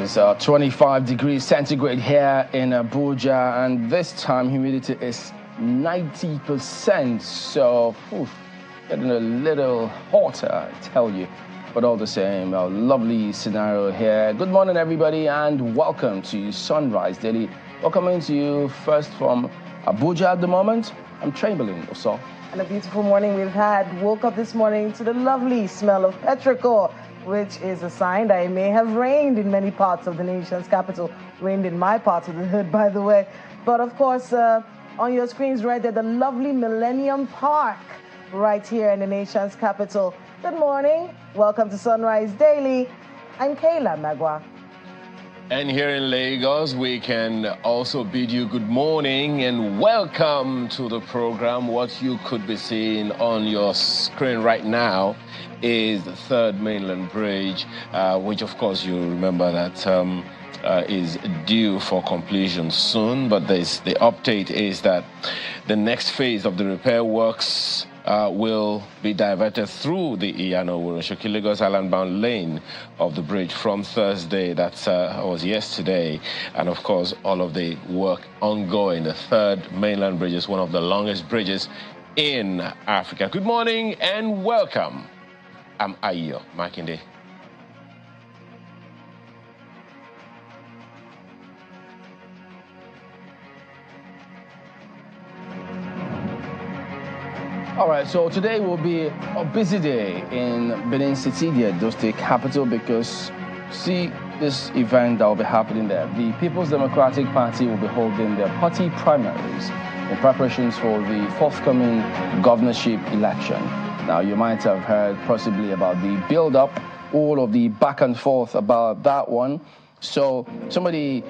is 25 degrees centigrade here in Abuja, and this time humidity is 90%, so getting a little hotter, I tell you. But all the same, a lovely scenario here. Good morning, everybody, and welcome to Sunrise Daily. Welcoming to you first from Abuja at the moment. I'm Chamberlain Oso. And a beautiful morning we've had. Woke up this morning to the lovely smell of petrichor, which is a sign that it may have rained in many parts of the nation's capital. Rained in my part of the hood, by the way. But of course, on your screens right there, the lovely Millennium Park right here in the nation's capital. Good morning. Welcome to Sunrise Daily. I'm Kayla Magwa. And here in Lagos, we can also bid you good morning and welcome to the program. What you could be seeing on your screen right now is the Third Mainland Bridge, which of course you remember that is due for completion soon. But the update is that the next phase of the repair works will be diverted through the Iyano-Wuro-Shoki Lagos Island-bound lane of the bridge from Thursday. That was yesterday. And of course, all of the work ongoing. The Third Mainland Bridge is one of the longest bridges in Africa. Good morning and welcome. I'm Ayo Makinde. All right, so today will be a busy day in Benin City, the Edo State capital, because see this event that will be happening there. The People's Democratic Party will be holding their party primaries in preparations for the forthcoming governorship election. Now, you might have heard possibly about the build-up, all of the back and forth about that one. So some of the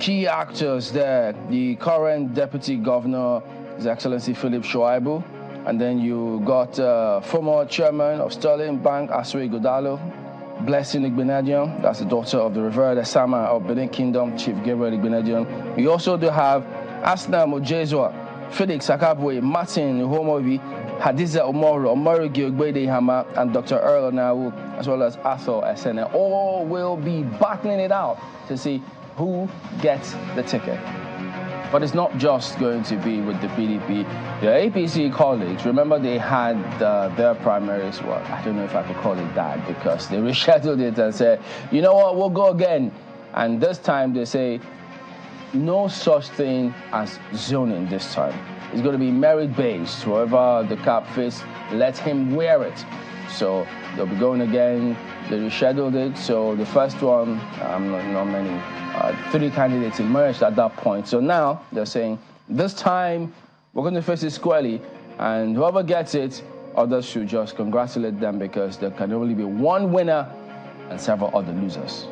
key actors there, the current Deputy Governor, His Excellency Philip Shuaibu, and then you got former chairman of Sterling Bank, Asue Godalo, Blessing Igbenedion, that's the daughter of the revered Asama of Benin Kingdom, Chief Gabriel Igbenedion. You also do have Asna Mojezwa, Felix Akabwe, Martin Homobi, Hadiza Omoro, Omori Giogbede Hama, and Dr. Earl Onawu, as well as Arthur Esene. All will be battling it out to see who gets the ticket. But it's not just going to be with the PDP. The APC colleagues, remember they had their primaries, well, I don't know if I could call it that, because they rescheduled it and said, you know what, we'll go again. And this time they say, no such thing as zoning this time. It's going to be merit-based. Whoever the cap fits, let him wear it. So they'll be going again. They rescheduled it. So the first one, not many. 3 candidates emerged at that point. So now they're saying, this time we're going to face it squarely, and whoever gets it, others should just congratulate them, because there can only be one winner and several other losers.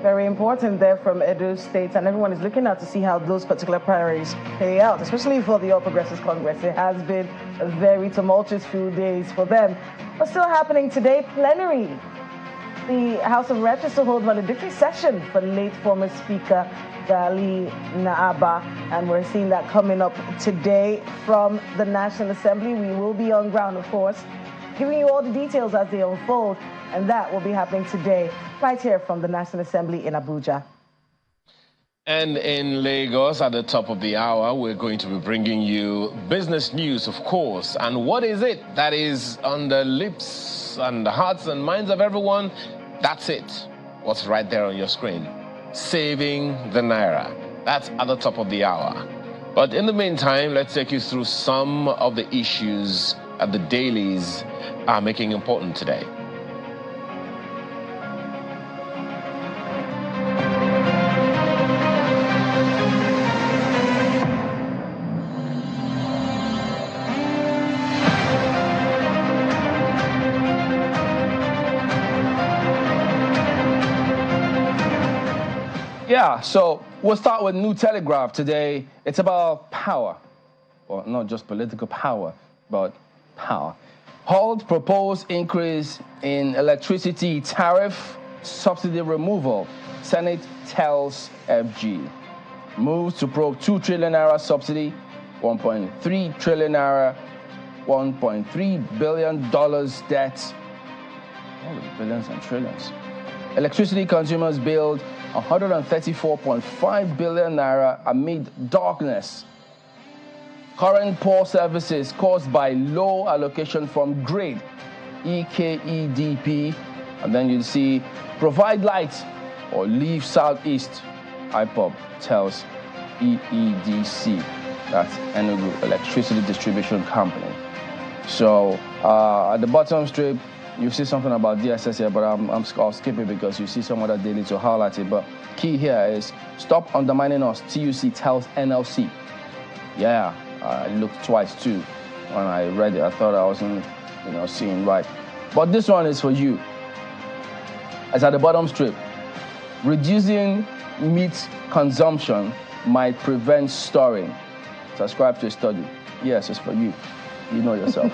Very important there from Edo State, and everyone is looking out to see how those particular primaries play out, especially for the All Progressives Congress. It has been a very tumultuous few days for them. What's still happening today? Plenary. The House of Reps is to hold valedictory session for late former Speaker Gali Naaba, and we're seeing that coming up today from the National Assembly. We will be on ground, of course, giving you all the details as they unfold, and that will be happening today, right here from the National Assembly in Abuja. And in Lagos, at the top of the hour, we're going to be bringing you business news, of course. And what is it that is on the lips and the hearts and minds of everyone? That's it. What's right there on your screen? Saving the Naira. That's at the top of the hour. But in the meantime, let's take you through some of the issues that the dailies are making important today. Yeah, so we'll start with New Telegraph today. It's about power. Well, not just political power, but power. Halt proposed increase in electricity tariff, subsidy removal. Senate tells FG. Moves to probe 2 trillion naira subsidy, 1.3 trillion naira, $1.3 billion debt. Oh, billions and trillions. Electricity consumers billed 134.5 billion naira amid darkness. Current poor services caused by low allocation from grid, EKEDP. And then you see provide light or leave southeast, IPOB tells EEDC. That's Enugu Electricity Distribution Company. So at the bottom strip, you see something about DSS here, but I'll skip it because you see some other daily to highlight it. But key here is stop undermining us. TUC tells NLC. Yeah, I looked twice too when I read it. I thought I wasn't, seeing right. But this one is for you. It's at the bottom strip. Reducing meat consumption might prevent storing. Subscribe to a study. Yes, it's for you. You know yourself.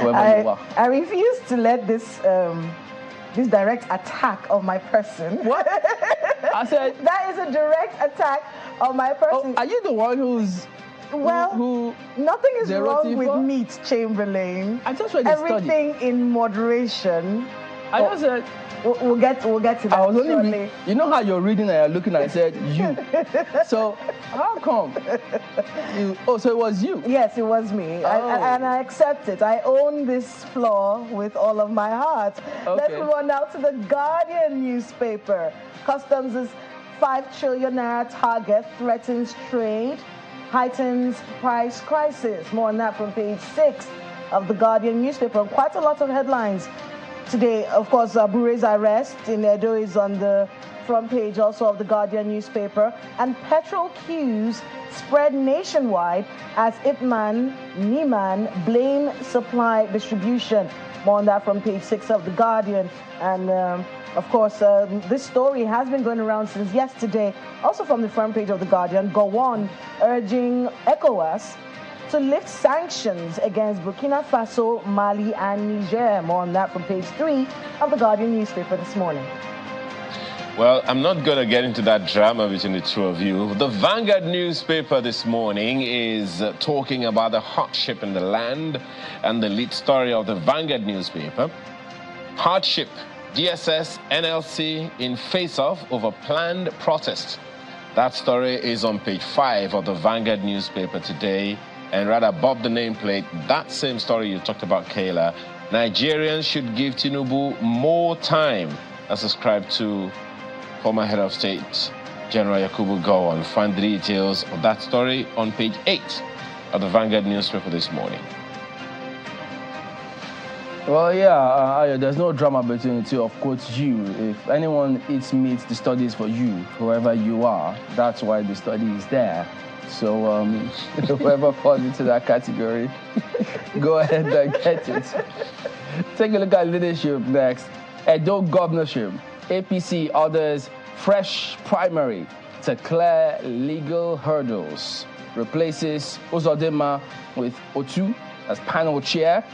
I refuse to let this direct attack of my person. What? I said that is a direct attack of my person. Oh, are you the one who's who nothing is wrong with meat, Chamberlain. I just read the everything study. In moderation. I just said we'll get to that. I was only you know how you're reading and you're looking and I said you. So how come? So it was you? Yes, it was me. Oh. And I accept it. I own this flaw with all of my heart. Okay. Let's move on now to the Guardian newspaper. Customs' 5 trillion naira target threatens trade, heightens price crisis. More on that from page 6 of the Guardian newspaper. Quite a lot of headlines today. Of course, Bure's arrest in Edo is on the front page also of the Guardian newspaper. And petrol queues spread nationwide as Ipman, Niman blame supply distribution. More on that from page 6 of the Guardian. And of course, this story has been going around since yesterday. Also from the front page of the Guardian, Gowon urging ECOWAS to lift sanctions against Burkina Faso, Mali, and Niger. More on that from page 3 of the Guardian newspaper this morning. Well, I'm not going to get into that drama between the two of you. The Vanguard newspaper this morning is talking about the hardship in the land, and the lead story of the Vanguard newspaper. Hardship, DSS, NLC in face-off over planned protest. That story is on page 5 of the Vanguard newspaper today. And right above the nameplate, that same story you talked about, Kayla, Nigerians should give Tinubu more time, as ascribed to former head of state, General Yakubu Gowon. Find the details of that story on page 8 of the Vanguard newspaper this morning. Well, yeah, there's no drama between the two. Of course, you. If anyone eats meat, the study is for you, whoever you are. That's why the study is there. So whoever falls into that category, go ahead and get it. Take a look at leadership next. Edo governorship. APC orders fresh primary to clear legal hurdles. Replaces Uzodinma with Otu as panel chair.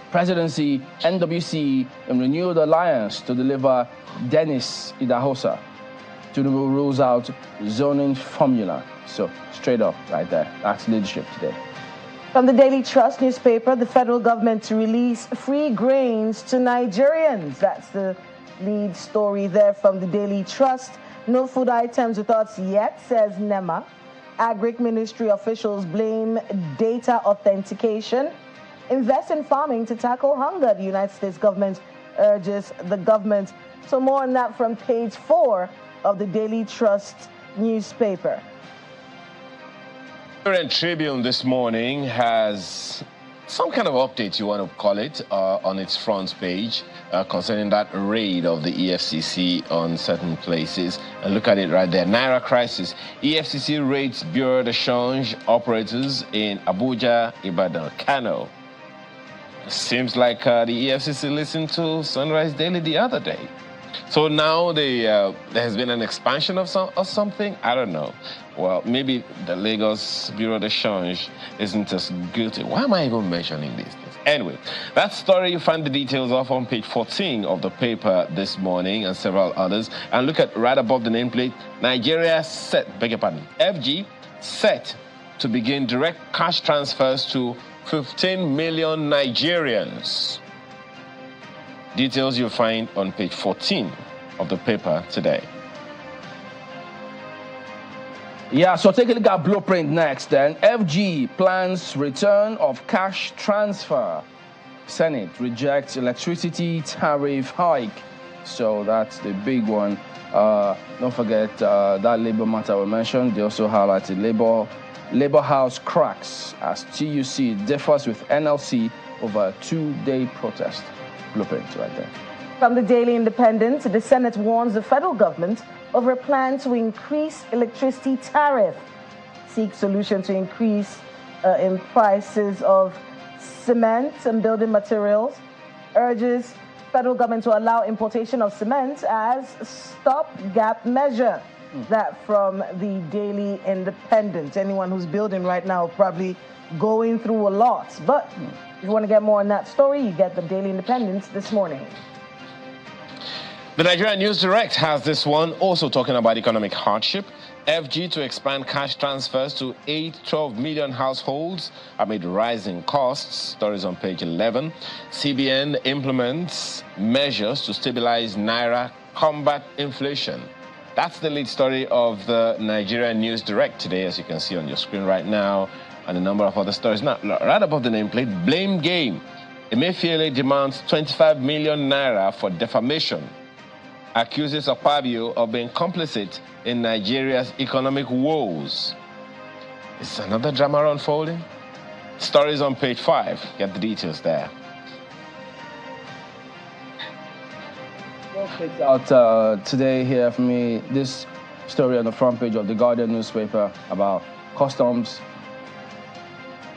Presidency, NWC in renewed alliance to deliver Dennis Idahosa. Tinubu rules out zoning formula. So straight up right there. That's leadership today. From the Daily Trust newspaper, the federal government to release free grains to Nigerians. That's the lead story there from the Daily Trust. No food items with us yet, says NEMA. Agric Ministry officials blame data authentication. Invest in farming to tackle hunger, the United States government urges the government. So more on that from page 4 of the Daily Trust newspaper. Nigerian Tribune this morning has some kind of update, you want to call it, on its front page concerning that raid of the EFCC on certain places. And look at it right there. Naira crisis. EFCC raids Bureau de Change operators in Abuja, Ibadan, Kano. Seems like the EFCC listened to Sunrise Daily the other day. So now there has been an expansion of something. I don't know. Well, maybe the Lagos Bureau de Change isn't as guilty. Why am I even mentioning these things? Anyway, that story you find the details of on page 14 of the paper this morning and several others. And look at right above the nameplate, Nigeria set, beg your pardon, FG set to begin direct cash transfers to 15 million Nigerians. Details you'll find on page 14 of the paper today. Yeah, so take a look at Blueprint next then. FG plans return of cash transfer. Senate rejects electricity tariff hike. So that's the big one. Don't forget that labor matter we mentioned. They also highlighted labor house cracks as TUC differs with NLC over a 2-day protest. Blueprint right there. From the Daily Independent, the Senate warns the federal government over a plan to increase electricity tariff, seek solution to increase in prices of cement and building materials, urges federal government to allow importation of cement as stopgap measure. That from the Daily Independent. Anyone who's building right now probably going through a lot. But if you want to get more on that story, you get the Daily Independent this morning. The Nigerian News Direct has this one, also talking about economic hardship. FG to expand cash transfers to 12 million households amid rising costs. Stories on page 11. CBN implements measures to stabilize Naira, combat inflation. That's the lead story of the Nigerian News Direct today, as you can see on your screen right now, and a number of other stories. Now, right above the nameplate, blame game. Emefiele demands 25 million naira for defamation. Accuses Akpabio of being complicit in Nigeria's economic woes. Is another drama unfolding? Stories on page 5. Get the details there. Well picked out today here for me, this story on the front page of the Guardian newspaper about customs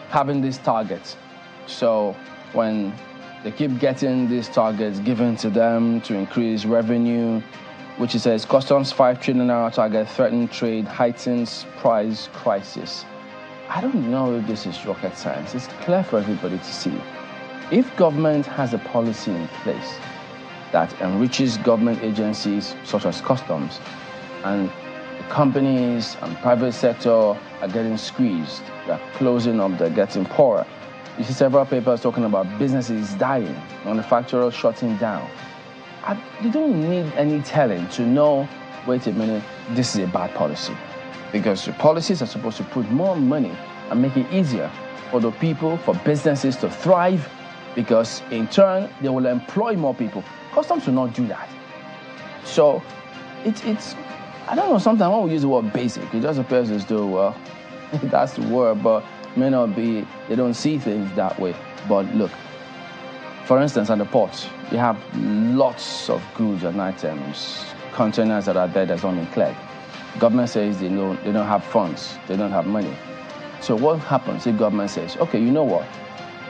having these targets. So when they keep getting these targets given to them to increase revenue, which it says customs 5 trillion naira target threaten trade, heightens price crisis. I don't know if this is rocket science. It's clear for everybody to see. If government has a policy in place that enriches government agencies such as customs, and the companies and private sector are getting squeezed, they're closing up, they're getting poorer. You see several papers talking about businesses dying, manufacturers shutting down. They don't need any telling to know, wait a minute, this is a bad policy. Because the policies are supposed to put more money and make it easier for the people, for businesses to thrive, because in turn, they will employ more people. Customs will not do that. So it's I don't know, sometimes when we use the word basic, it just appears as though, well, that's the word, but may not be, they don't see things that way. But look, for instance, at the ports, you have lots of goods and items, containers that are there that's not been cleared. Government says they don't have funds, they don't have money. So what happens if government says, okay, you know what,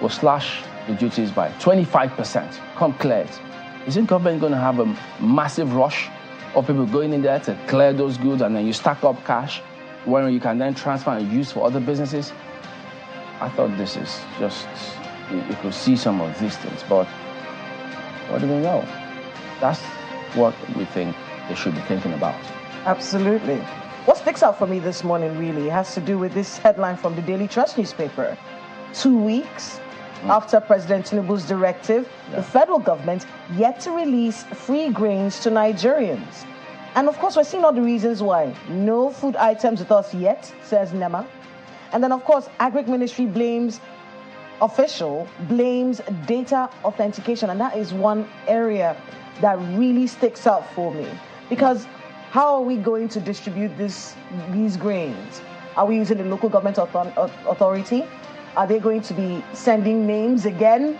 we'll slash the duties by 25%, come clear it. Isn't government going to have a massive rush of people going in there to clear those goods, and then you stack up cash where you can then transfer and use for other businesses? I thought this is just, you could see some of these things, but what do we know? That's what we think they should be thinking about. Absolutely. What sticks out for me this morning really has to do with this headline from the Daily Trust newspaper. 2 weeks after President Tinubu's directive, the federal government yet to release free grains to Nigerians. And of course, we're seeing all the reasons why. No food items with us yet, says NEMA. And then, of course, Agric Ministry blames data authentication. And that is one area that really sticks out for me. Because how are we going to distribute these grains? Are we using the local government authority? Are they going to be sending names again?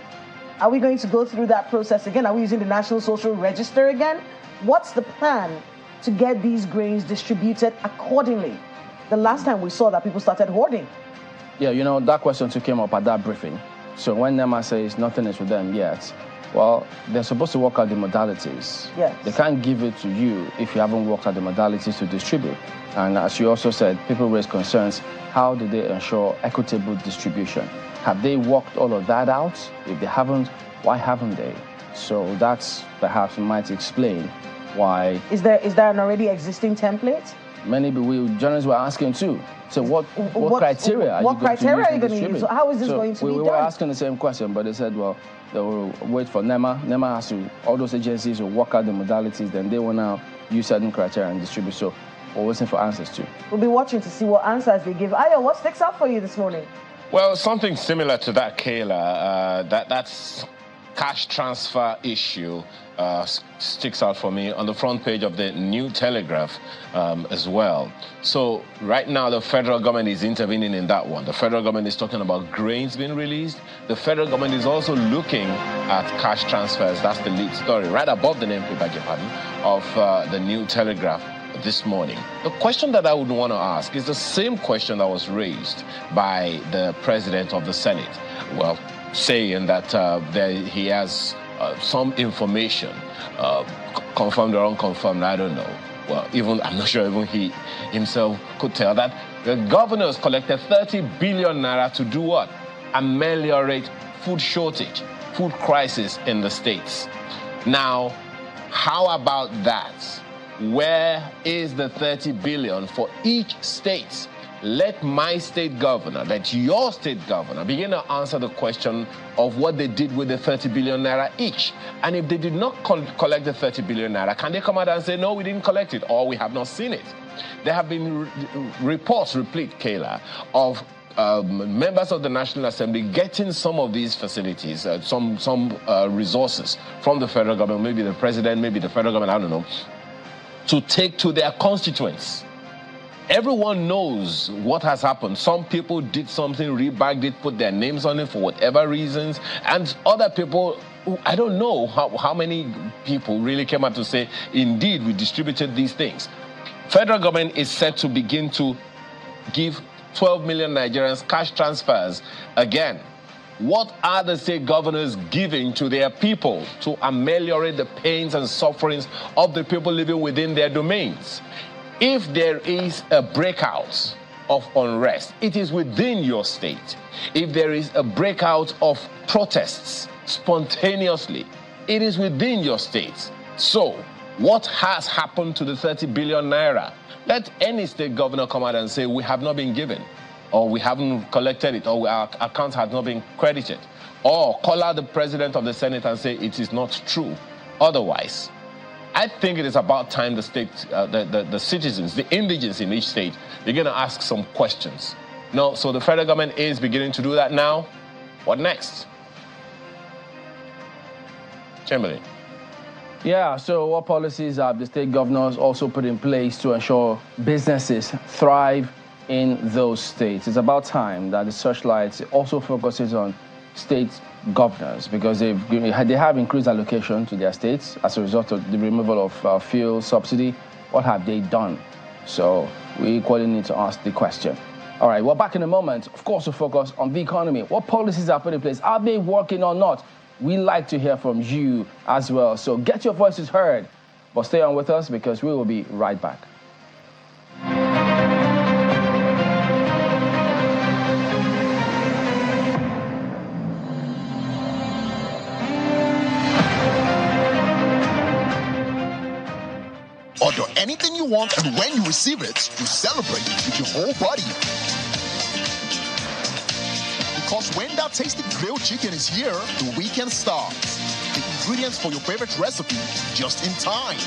Are we going to go through that process again? Are we using the National Social Register again? What's the plan to get these grains distributed accordingly? The last time we saw that, people started hoarding. Yeah, you know, that question too came up at that briefing. So when NEMA says nothing is with them yet, well, they're supposed to work out the modalities. Yes. They can't give it to you if you haven't worked out the modalities to distribute. And as you also said, people raise concerns. How do they ensure equitable distribution? Have they worked all of that out? If they haven't, why haven't they? So that's perhaps might explain why. Is there an already existing template? many journalists were asking too. So what criteria are you going to use? So how is this going to be done? We were asking the same question, but they said, well, they will wait for NEMA. NEMA has to, all those agencies will work out the modalities, then they will now use certain criteria and distribute. So we're waiting for answers too. We'll be watching to see what answers they give. Ayo, what sticks out for you this morning? Well, something similar to that, Kayla. That's cash transfer issue sticks out for me on the front page of the New Telegraph as well. So right now, the federal government is intervening in that one. The federal government is talking about grains being released. The federal government is also looking at cash transfers. That's the lead story, right above the name, beg your pardon, of the New Telegraph this morning. The question that I would want to ask is the same question that was raised by the president of the Senate. Well, saying that he has some information, confirmed or unconfirmed, I don't know. Well, I'm not sure even he himself could tell that the governors collected 30 billion naira to do what? Ameliorate food shortage, food crisis in the states. Now, how about that? Where is the 30 billion for each state? Let my state governor, let your state governor begin to answer the question of what they did with the 30 billion naira each. And if they did not collect the 30 billion naira, can they come out and say, no, we didn't collect it, or we have not seen it? There have been reports, replete, Kayla, of members of the National Assembly getting some of these facilities, some resources from the federal government, maybe the president, maybe the federal government, I don't know, to take to their constituents. Everyone knows what has happened. Some people did something, rebagged it, put their names on it for whatever reasons. And other people, I don't know how many people really came out to say, indeed, we distributed these things. Federal government is set to begin to give 12 million Nigerians cash transfers again. What are the state governors giving to their people to ameliorate the pains and sufferings of the people living within their domains? If there is a breakout of unrest, it is within your state. If there is a breakout of protests spontaneously, it is within your state. So, what has happened to the 30 billion naira? Let any state governor come out and say, we have not been given, or we haven't collected it, or our account has not been credited. Or call out the president of the Senate and say it is not true. Otherwise, I think it is about time the state, the citizens, the indigents in each state, they're going to ask some questions. No, so the federal government is beginning to do that now. What next? Chamberlain. Yeah, so what policies have the state governors also put in place to ensure businesses thrive in those states? It's about time that the Searchlight also focuses on state governors, because they have increased allocation to their states as a result of the removal of fuel subsidy. What have they done? So we equally need to ask the question. All right, well, back in a moment, of course, we'll focus on the economy. What policies are put in place? Are they working or not? We like to hear from you as well. So get your voices heard. But stay on with us, because we will be right back. Order anything you want, and when you receive it, you celebrate with your whole body. Because when that tasty grilled chicken is here, the weekend starts. The ingredients for your favorite recipe just in time.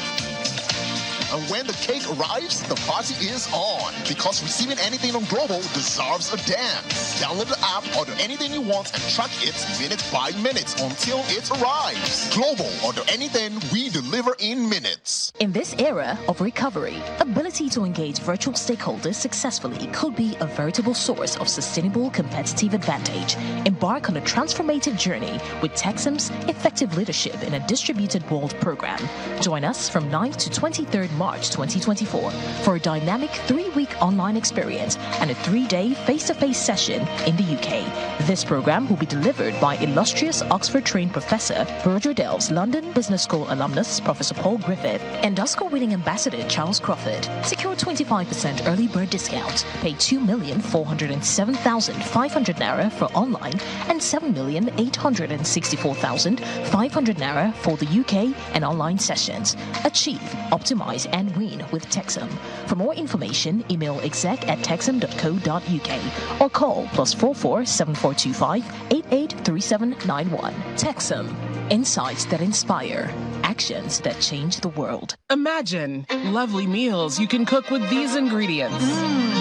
And when the cake arrives, the party is on. Because receiving anything on Global deserves a dance. Download the app, order anything you want, and track it minute by minute until it arrives. Global, order anything, we deliver in minutes. In this era of recovery, ability to engage virtual stakeholders successfully could be a veritable source of sustainable competitive advantage. Embark on a transformative journey with Techsum's Effective Leadership in a Distributed World program. Join us from 9th to 23rd March 2024 for a dynamic 3-week online experience and a 3-day face-to-face session in the UK. This program will be delivered by illustrious Oxford-trained Professor Roger Dell's London Business School alumnus Professor Paul Griffith and Oscar-winning Ambassador Charles Crawford. Secure 25% early bird discount. Pay 2,407,500 naira for online and 7,864,500 naira for the UK and online sessions. Achieve, optimize, and win with Texum. For more information, email exec@texum.co.uk or call +44 7425 883791. Texum. Insights that inspire. Actions that change the world. Imagine lovely meals you can cook with these ingredients.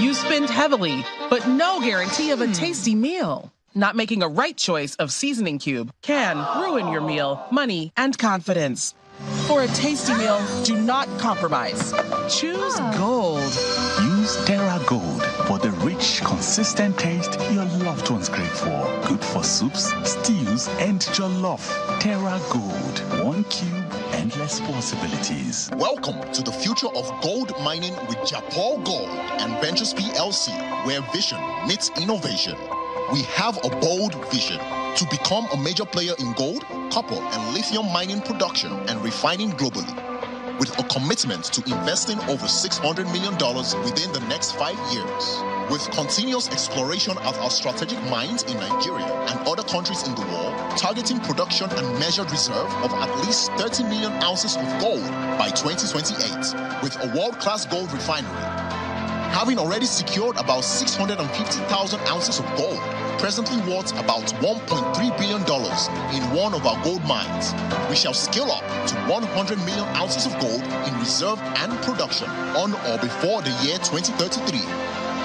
You spend heavily, but no guarantee of a tasty meal. Not making a right choice of seasoning cube can ruin your meal, money, and confidence. For a tasty meal, do not compromise. Choose Gold. Use Terra Gold for the rich, consistent taste your loved ones crave for. Good for soups, stews, and jollof. Terra Gold. 1 cube, endless possibilities. Welcome to the future of gold mining with Japol Gold and Ventures PLC, where vision meets innovation. We have a bold vision to become a major player in gold, copper, and lithium mining production and refining globally, with a commitment to investing over $600 million within the next 5 years. With continuous exploration of our strategic mines in Nigeria and other countries in the world, targeting production and measured reserve of at least 30 million ounces of gold by 2028, with a world-class gold refinery. Having already secured about 650,000 ounces of gold, presently worth about $1.3 billion in one of our gold mines, we shall scale up to 100 million ounces of gold in reserve and production on or before the year 2033.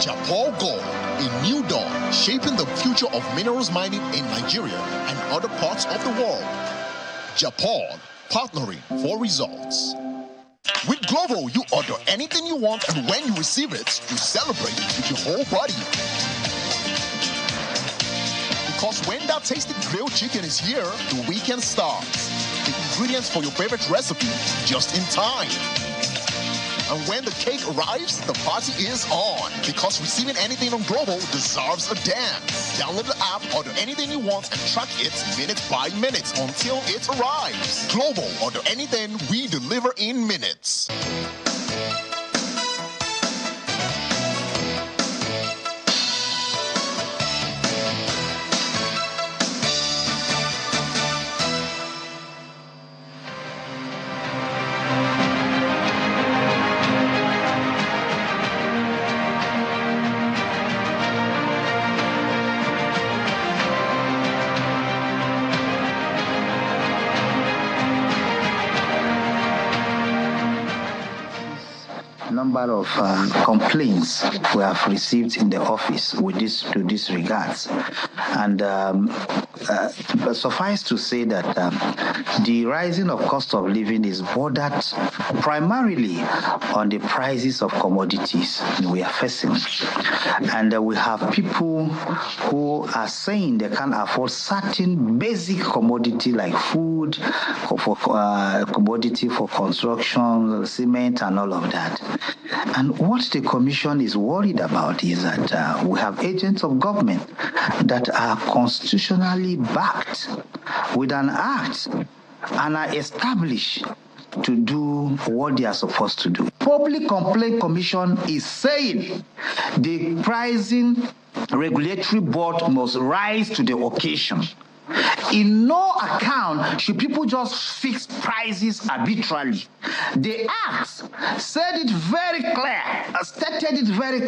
Japol Gold, a new dawn shaping the future of minerals mining in Nigeria and other parts of the world. Japol, partnering for results. With Glovo, you order anything you want, and when you receive it, you celebrate with your whole body. Because when that tasty grilled chicken is here, the weekend starts. The ingredients for your favorite recipe just in time. And when the cake arrives, the party is on. Because receiving anything on Glovo deserves a dance. Download the app, order anything you want, and track it minute by minute until it arrives. Glovo, order anything, we deliver in minutes. Number of complaints we have received in the office with to this regards, and but suffice to say that the rising of cost of living is bordered primarily on the prices of commodities we are facing, and we have people who are saying they can't afford certain basic commodity like food, for commodity for construction, cement, and all of that. And what the Commission is worried about is that we have agents of government that are constitutionally backed with an act and are established to do what they are supposed to do. Public Complaint Commission is saying the pricing regulatory board must rise to the occasion. In no account should people just fix prices arbitrarily. The Act stated it very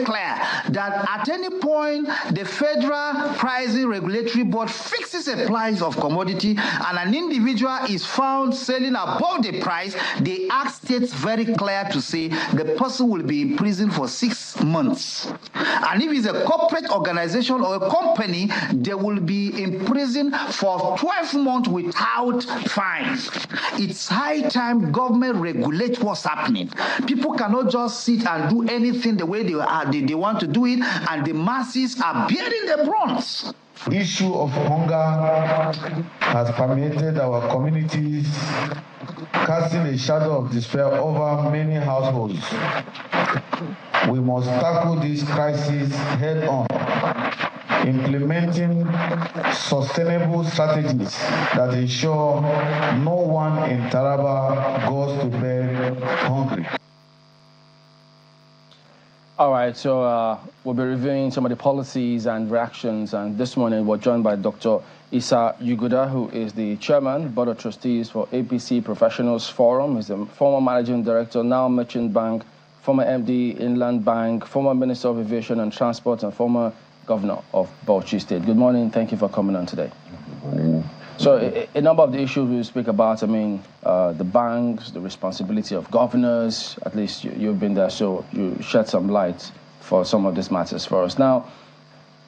clear that at any point the Federal Pricing Regulatory Board fixes a price of commodity and an individual is found selling above the price, the Act states very clear to say the person will be in prison for 6 months. And if it's a corporate organization or a company, they will be in prison for 12 months without fines. It's high time government regulate what's happening. People cannot just sit and do anything the way they want to do it, and the masses are bearing the brunt. Issue of hunger has permeated our communities, casting a shadow of despair over many households. We must tackle this crisis head on, implementing sustainable strategies that ensure no one in Taraba goes to bed hungry. All right, so we'll be reviewing some of the policies and reactions. And this morning, we're joined by Dr. Isa Yuguda, who is the chairman, Board of Trustees for APC Professionals Forum. He's the former managing director, now Merchant Bank, former MD, Inland Bank, former Minister of Aviation and Transport, and former Governor of Bauchi State. Good morning. Thank you for coming on today. Good morning. So a number of the issues we speak about, I mean, the banks, the responsibility of governors, at least you've been there, so you shed some light for some of these matters for us. Now,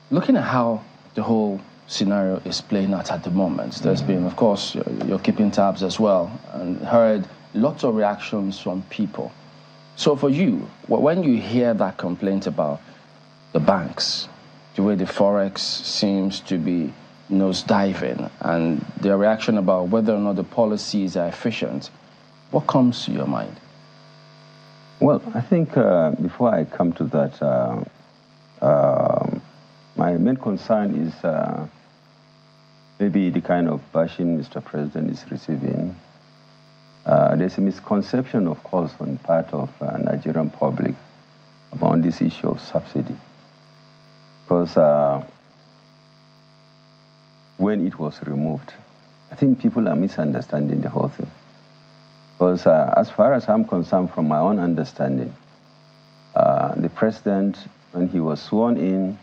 looking at how the whole scenario is playing out at the moment, there's been, of course, you're keeping tabs as well, and heard lots of reactions from people. So for you, when you hear that complaint about the banks, the way the Forex seems to be nosediving, and their reaction about whether or not the policies are efficient, what comes to your mind? Well, I think before I come to that, my main concern is maybe the kind of bashing Mr. President is receiving. There's a misconception, of course, on the part of Nigerian public about this issue of subsidy. Because when it was removed, I think people are misunderstanding the whole thing. Because as far as I'm concerned, from my own understanding, the president, when he was sworn in,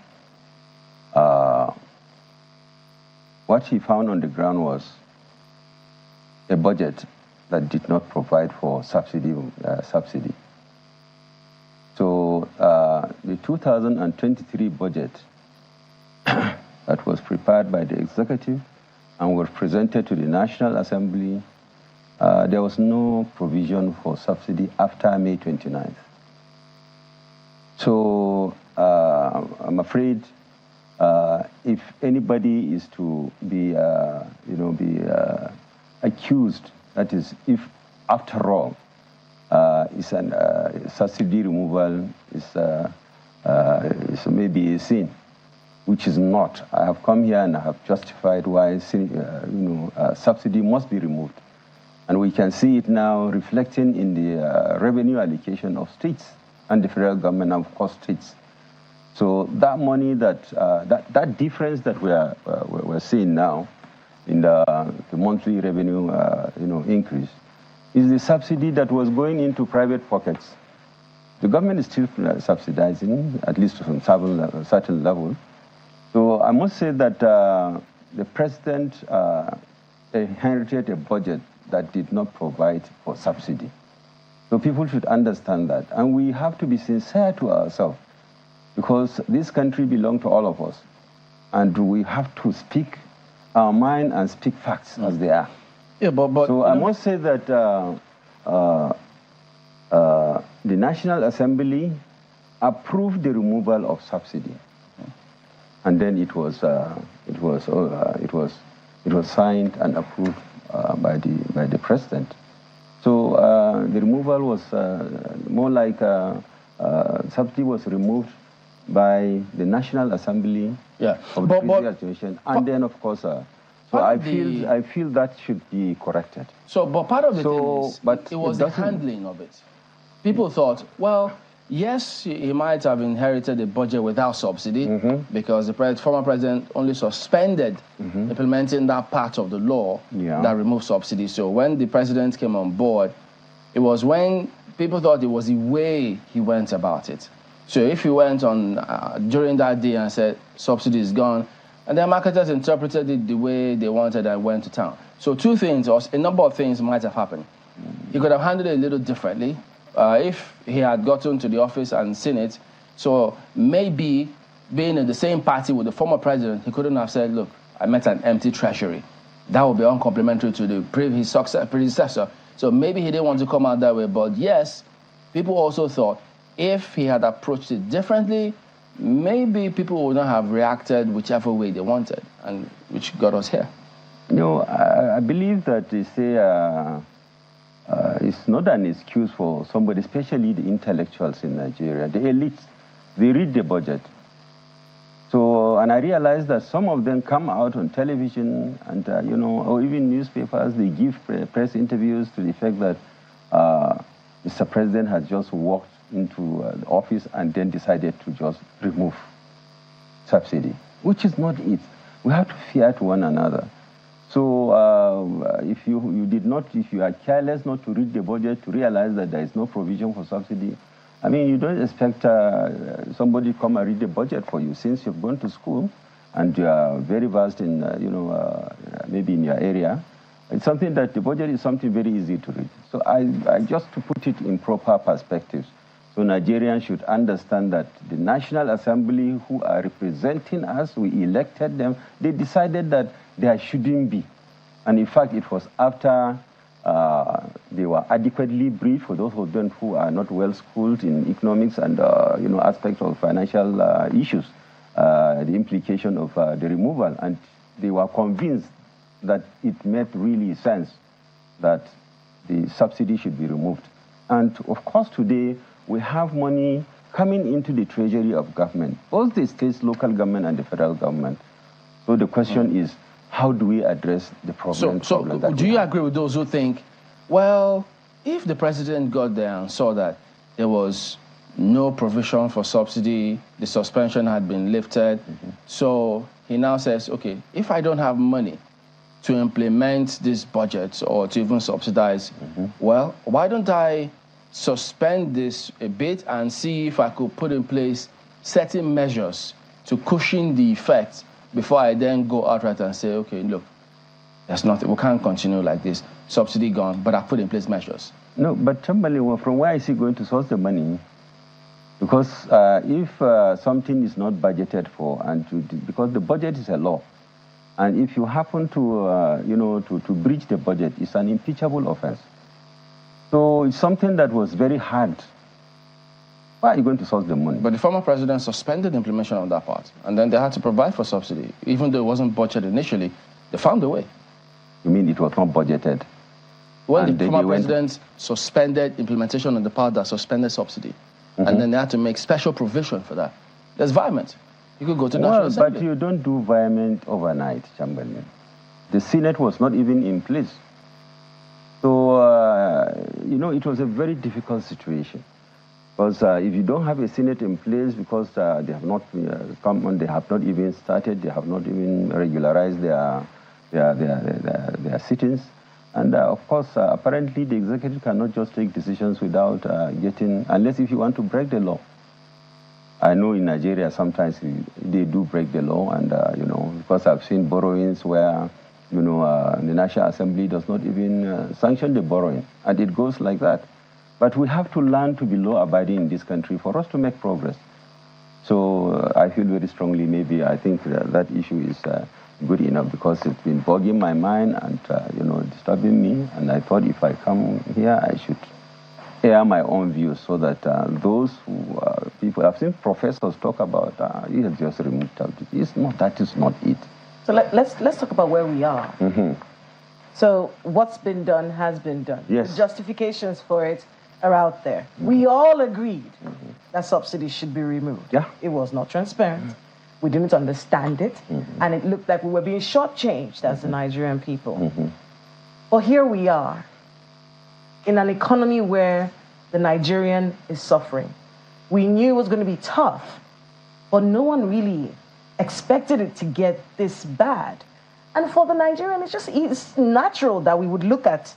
what he found on the ground was a budget that did not provide for subsidy. So the 2023 budget that was prepared by the executive and was presented to the National Assembly, there was no provision for subsidy after May 29th. So I'm afraid if anybody is to be, accused, that is, if after all, subsidy removal is maybe a sin, which is not. I have come here and I have justified why subsidy must be removed. And we can see it now reflecting in the revenue allocation of states and the federal government, and of course states. So that money, that difference that we're seeing now in the monthly revenue increase is the subsidy that was going into private pockets. The government is still subsidizing, at least to some certain level. So I must say that the president inherited a budget that did not provide for subsidy. So people should understand that. And we have to be sincere to ourselves, because this country belongs to all of us. And we have to speak our mind and speak facts as they are. Yeah, but so I must say that the National Assembly approved the removal of subsidy. And then it was signed and approved by the president. So the removal was more like subsidy was removed by the National Assembly of the Federal Administration, and then of course. So I feel that should be corrected. So, but part of the thing is, it was the handling of it. People thought, well, yes, he might have inherited a budget without subsidy because the former president only suspended implementing that part of the law that removed subsidy. So when the president came on board, it was when people thought it was the way he went about it. So if he went on during that day and said subsidy is gone, and then marketers interpreted it the way they wanted and went to town. So two things, or a number of things might have happened. He could have handled it a little differently. If he had gotten to the office and seen it, so maybe being in the same party with the former president, he couldn't have said, look, I met an empty treasury. That would be uncomplimentary to the predecessor. So maybe he didn't want to come out that way. But yes, people also thought if he had approached it differently, maybe people would not have reacted whichever way they wanted, and which got us here. I believe that they say it's not an excuse for somebody, especially the intellectuals in Nigeria, the elites. They read the budget. So, and I realized that some of them come out on television and, or even newspapers, they give press interviews to the effect that Mr. President has just walked, into the office and then decided to just remove subsidy, which is not it. We have to fear to one another. So if you are careless not to read the budget to realize that there is no provision for subsidy, I mean, you don't expect somebody to come and read the budget for you since you've gone to school and you are very versed in, maybe in your area. It's something that the budget is something very easy to read. So I just to put it in proper perspectives. So Nigerians should understand that the National Assembly who are representing us, we elected them, they decided that there shouldn't be. And in fact, it was after they were adequately briefed for those of them who are not well schooled in economics and aspects of financial issues, the implication of the removal. And they were convinced that it made really sense that the subsidy should be removed. And of course, today, we have money coming into the treasury of government, both the state, local government, and the federal government. So the question is, how do we address the problem? So do you agree with those who think, well, if the president got there and saw that there was no provision for subsidy, the suspension had been lifted, so he now says, okay, if I don't have money to implement this budget or to even subsidize, well, why don't I suspend this a bit and see if I could put in place certain measures to cushion the effects before I then go outright and say, okay, look, there's nothing, we can't continue like this, subsidy gone, but I put in place measures. No, but Tambali, from where is he going to source the money? Because if something is not budgeted for, because the budget is a law, and if you happen to, to breach the budget, it's an impeachable offense. So it's something that was very hard. Why are you going to source the money? But the former president suspended the implementation of that part, and then they had to provide for subsidy. Even though it wasn't budgeted initially, they found a way. You mean it was not budgeted? Well, the former president suspended implementation of the part that suspended subsidy, and then they had to make special provision for that. There's environment. You could go to National Assembly. But you don't do environment overnight, Chamberlain. The Senate was not even in place. So, it was a very difficult situation. Because if you don't have a Senate in place, because they have not come on, they have not even started, they have not even regularized their sittings. And of course, apparently the executive cannot just take decisions without unless if you want to break the law. I know in Nigeria sometimes they do break the law, and because I've seen borrowings where the National Assembly does not even sanction the borrowing, and it goes like that. But we have to learn to be law-abiding in this country for us to make progress. So I feel very strongly, maybe I think that issue is good enough because it's been bogging my mind and disturbing me. And I thought if I come here, I should air my own views so that those who people, I've seen professors talk about, he has just removed subsidy. That is not it. So let's talk about where we are. So what's been done has been done. Yes. The justifications for it are out there. We all agreed that subsidies should be removed. Yeah. It was not transparent. We didn't understand it. And it looked like we were being shortchanged as the Nigerian people. But here we are in an economy where the Nigerian is suffering. We knew it was going to be tough, but no one really expected it to get this bad. And for the Nigerian, it's natural that we would look at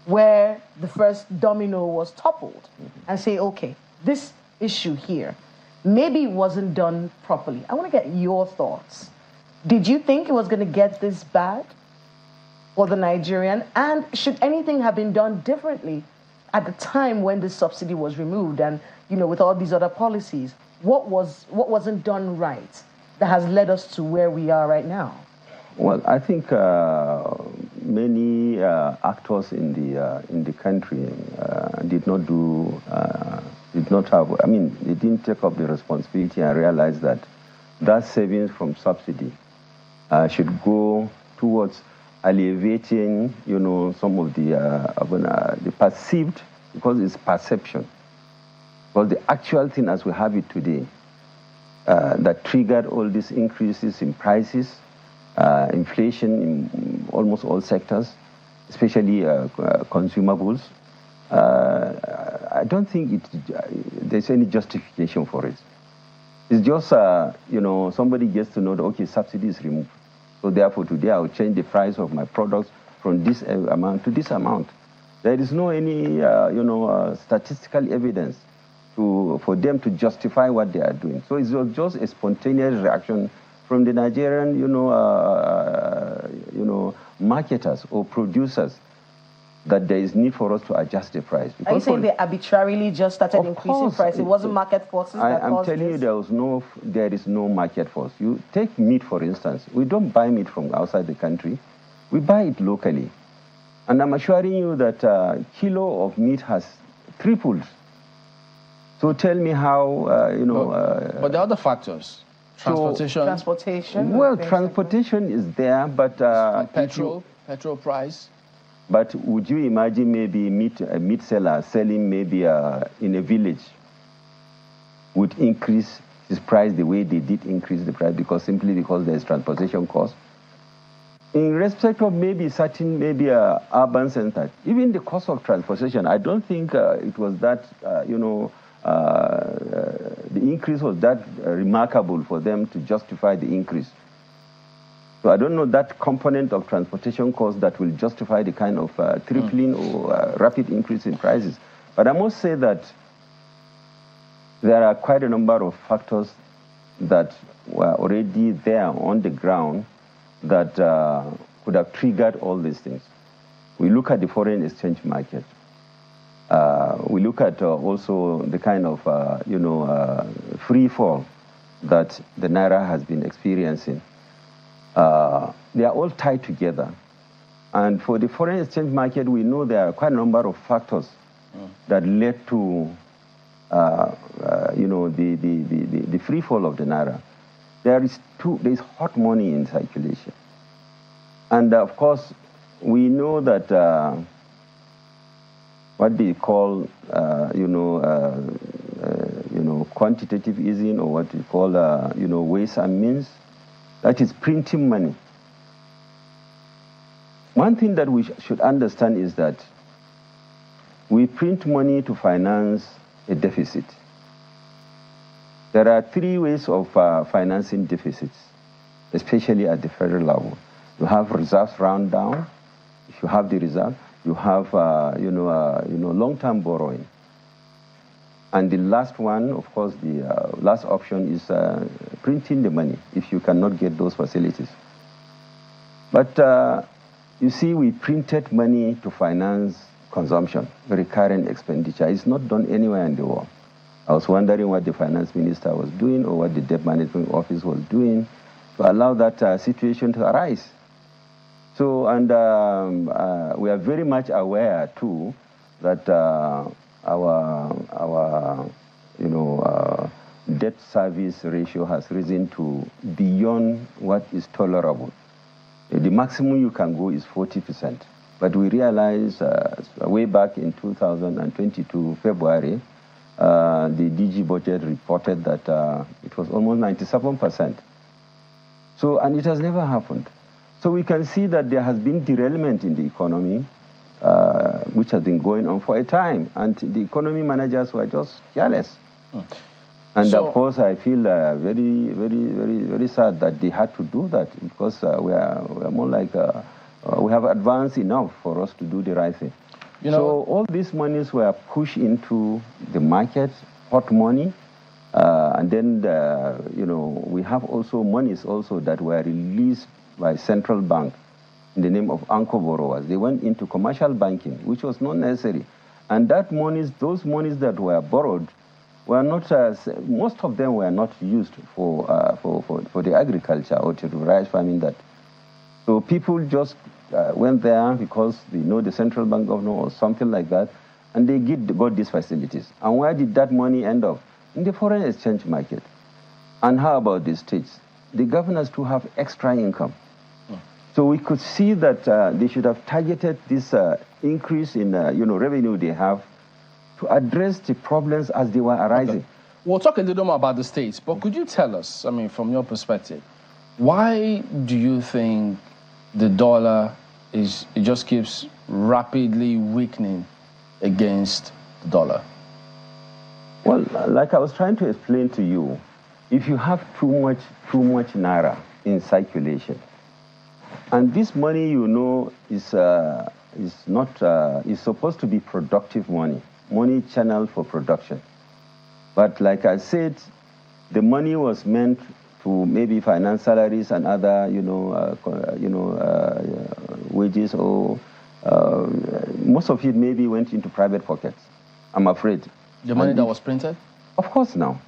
where the first domino was toppled and say, okay, this issue here maybe wasn't done properly. I want to get your thoughts. Did you think it was going to get this bad for the Nigerian? And should anything have been done differently at the time when the subsidy was removed and, with all these other policies? What wasn't done right that has led us to where we are right now? Well, I think many actors in the country did not they didn't take up the responsibility and realize that savings from subsidy should go towards alleviating, some of the perceived, because it's perception. Because the actual thing as we have it today that triggered all these increases in prices, inflation in almost all sectors, especially consumables. I don't think there's any justification for it. It's just, somebody gets to know that, okay, subsidy is removed. So therefore, today I'll change the price of my products from this amount to this amount. There is no any, statistical evidence for them to justify what they are doing. So it's just a spontaneous reaction from the Nigerian, marketers or producers that there is need for us to adjust the price. Are you saying they arbitrarily just started increasing price? It wasn't market forces that caused I'm telling you, there is no market force. You take meat, for instance. We don't buy meat from outside the country. We buy it locally. And I'm assuring you that a kilo of meat has tripled. So tell me how, But the other factors, transportation. Well, transportation is there, but petrol price. But would you imagine maybe a meat seller selling maybe in a village would increase his price the way they did increase the price simply because there's transportation cost? In respect of maybe certain urban centers, even the cost of transportation, I don't think it was that the increase was that remarkable for them to justify the increase. So I don't know that component of transportation cost that will justify the kind of tripling or rapid increase in prices. But I must say that there are quite a number of factors that were already there on the ground that could have triggered all these things. We look at the foreign exchange market. We look at also the kind of free fall that the Naira has been experiencing. They are all tied together. And for the foreign exchange market, we know there are quite a number of factors that led to the free fall of the Naira. There is hot money in circulation. And of course, we know that what they call, quantitative easing, or what we call, ways and means, that is printing money. One thing that we should understand is that we print money to finance a deficit. There are three ways of financing deficits, especially at the federal level. You have reserves round down. If you have the reserve, you have long-term borrowing. And the last one, of course, the last option is printing the money if you cannot get those facilities. But you see, we printed money to finance consumption, recurrent expenditure. It's not done anywhere in the world. I was wondering what the finance minister was doing or what the debt management office was doing to allow that situation to arise. So, and we are very much aware too that our debt service ratio has risen to beyond what is tolerable. The maximum you can go is 40%. But we realized way back in 2022, February, the DG budget reported that it was almost 97%. So, and it has never happened. So we can see that there has been derailment in the economy, which has been going on for a time, and the economy managers were just careless. And of course, I feel very, very, very, very sad that they had to do that, because we are more like we have advanced enough for us to do the right thing. So all these monies were pushed into the market, hot money, and then we have also monies also that were released by central bank in the name of anchor borrowers. They went into commercial banking, which was not necessary. And those monies that were borrowed were not, most of them were not used for the agriculture or to rice farming that. So people just went there because they know the central bank governor or something like that, and they got these facilities. And where did that money end up? In the foreign exchange market. And how about the states? The governors too have extra income. So we could see that they should have targeted this increase in revenue they have to address the problems as they were arising. Okay. We'll talk a little more about the states, but could you tell us, from your perspective, why do you think the dollar it just keeps rapidly weakening against the dollar? Well, like I was trying to explain to you, if you have too much naira in circulation, and this money, you know, is supposed to be productive money channeled for production. But like I said, the money was meant to maybe finance salaries and other, wages, or most of it maybe went into private pockets, I'm afraid. The money that was printed? Of course, now.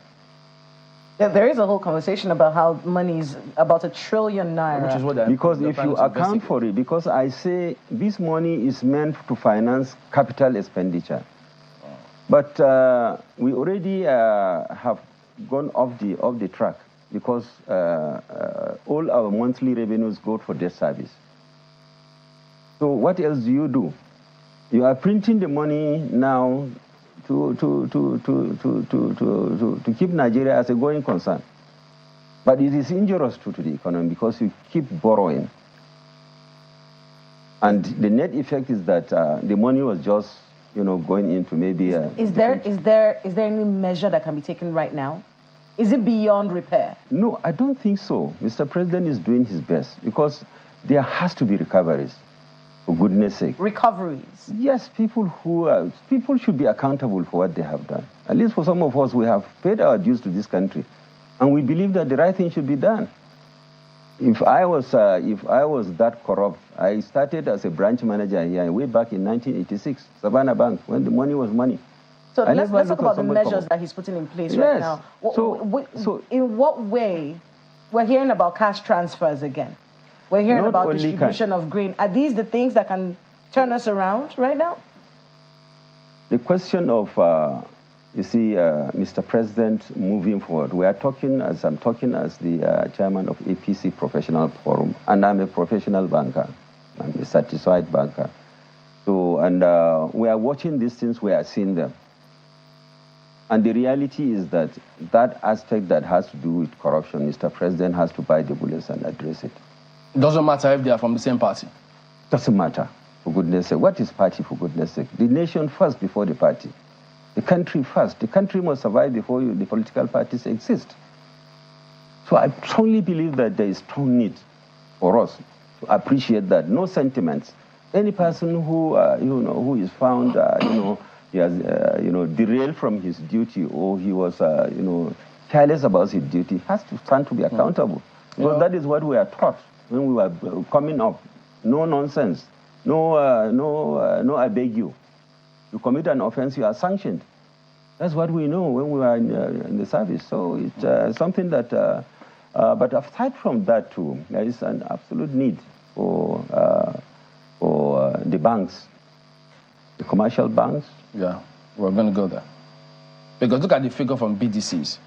Yeah, there is a whole conversation about how money is about $1 trillion naira. Which is what because if you account for it, because I say this money is meant to finance capital expenditure. But we already have gone off the track because all our monthly revenues go for debt service. So what else do? You are printing the money now to keep Nigeria as a going concern. But it is injurious to the economy because you keep borrowing. And the net effect is that the money was just, going into maybe... Is there any measure that can be taken right now? Is it beyond repair? No, I don't think so. Mr. President is doing his best because there has to be recoveries. For goodness sake. Recoveries? Yes, people should be accountable for what they have done. At least for some of us, we have paid our dues to this country. And we believe that the right thing should be done. If I was that corrupt, I started as a branch manager here way back in 1986, Savannah Bank, when the money was money. So let's talk about the measures that he's putting in place right now. So in what way, we're hearing about cash transfers again. We're hearing about distribution of grain. Are these the things that can turn us around right now? The question of, Mr. President, moving forward, I'm talking as the chairman of APC Professional Forum, and I'm a professional banker. I'm a satisfied banker. So, and we are watching these things, we are seeing them. And the reality is that aspect that has to do with corruption, Mr. President has to bite the bullets and address it. Doesn't matter if they are from the same party. Doesn't matter, for goodness sake. What is party, for goodness sake? The nation first before the party. The country first. The country must survive before the political parties exist. So I strongly believe that there is strong need for us to appreciate that. No sentiments. Any person who who is found he has derailed from his duty, or he was careless about his duty, has to stand to be accountable. Because that is what we are taught when we were coming up. No nonsense. No, I beg you. You commit an offense, you are sanctioned. That's what we know when we were in the service. So it's something that, but aside from that too, there is an absolute need for the banks, the commercial banks. Yeah, we're going to go there. Because look at the figure from BDCs,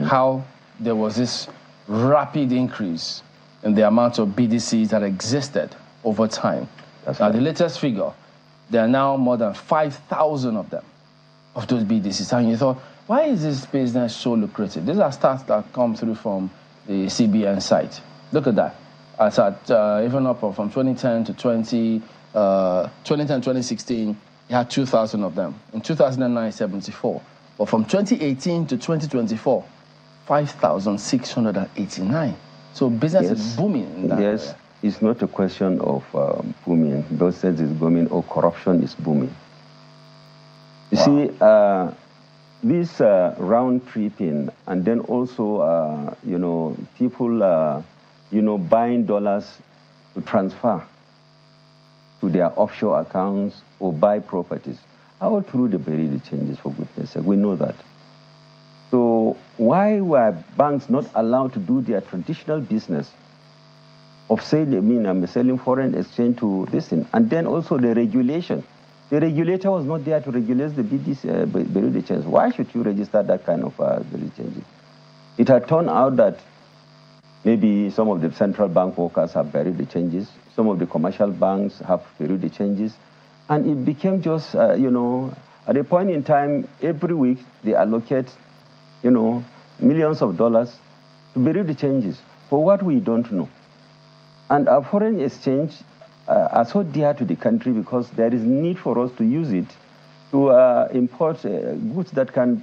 how there was this rapid increase in the amount of BDCs that existed over time. That's right. The latest figure, there are now more than 5,000 of them, of those BDCs. And you thought, why is this business so lucrative? These are stats that come through from the CBN site. Look at that. It's at even up from 2010 to 2016, you had 2,000 of them. In 2009, 74. But from 2018 to 2024, 5,689. So business is booming in that area. It's not a question of booming. Those says it's booming or corruption is booming. You see, this round tripping, and then also, people, buying dollars to transfer to their offshore accounts or buy properties. How true they bury the changes, for goodness sake? We know that. So why were banks not allowed to do their traditional business of selling foreign exchange to this thing? And then also the regulation. The regulator was not there to regulate the BDC, bury the change. Why should you register that kind of bury changes? It had turned out that maybe some of the central bank workers have buried the changes. Some of the commercial banks have buried the changes. And it became just, at a point in time, every week they allocate, millions of dollars to bury the changes for what we don't know. And our foreign exchange are so dear to the country because there is need for us to use it to import goods that can,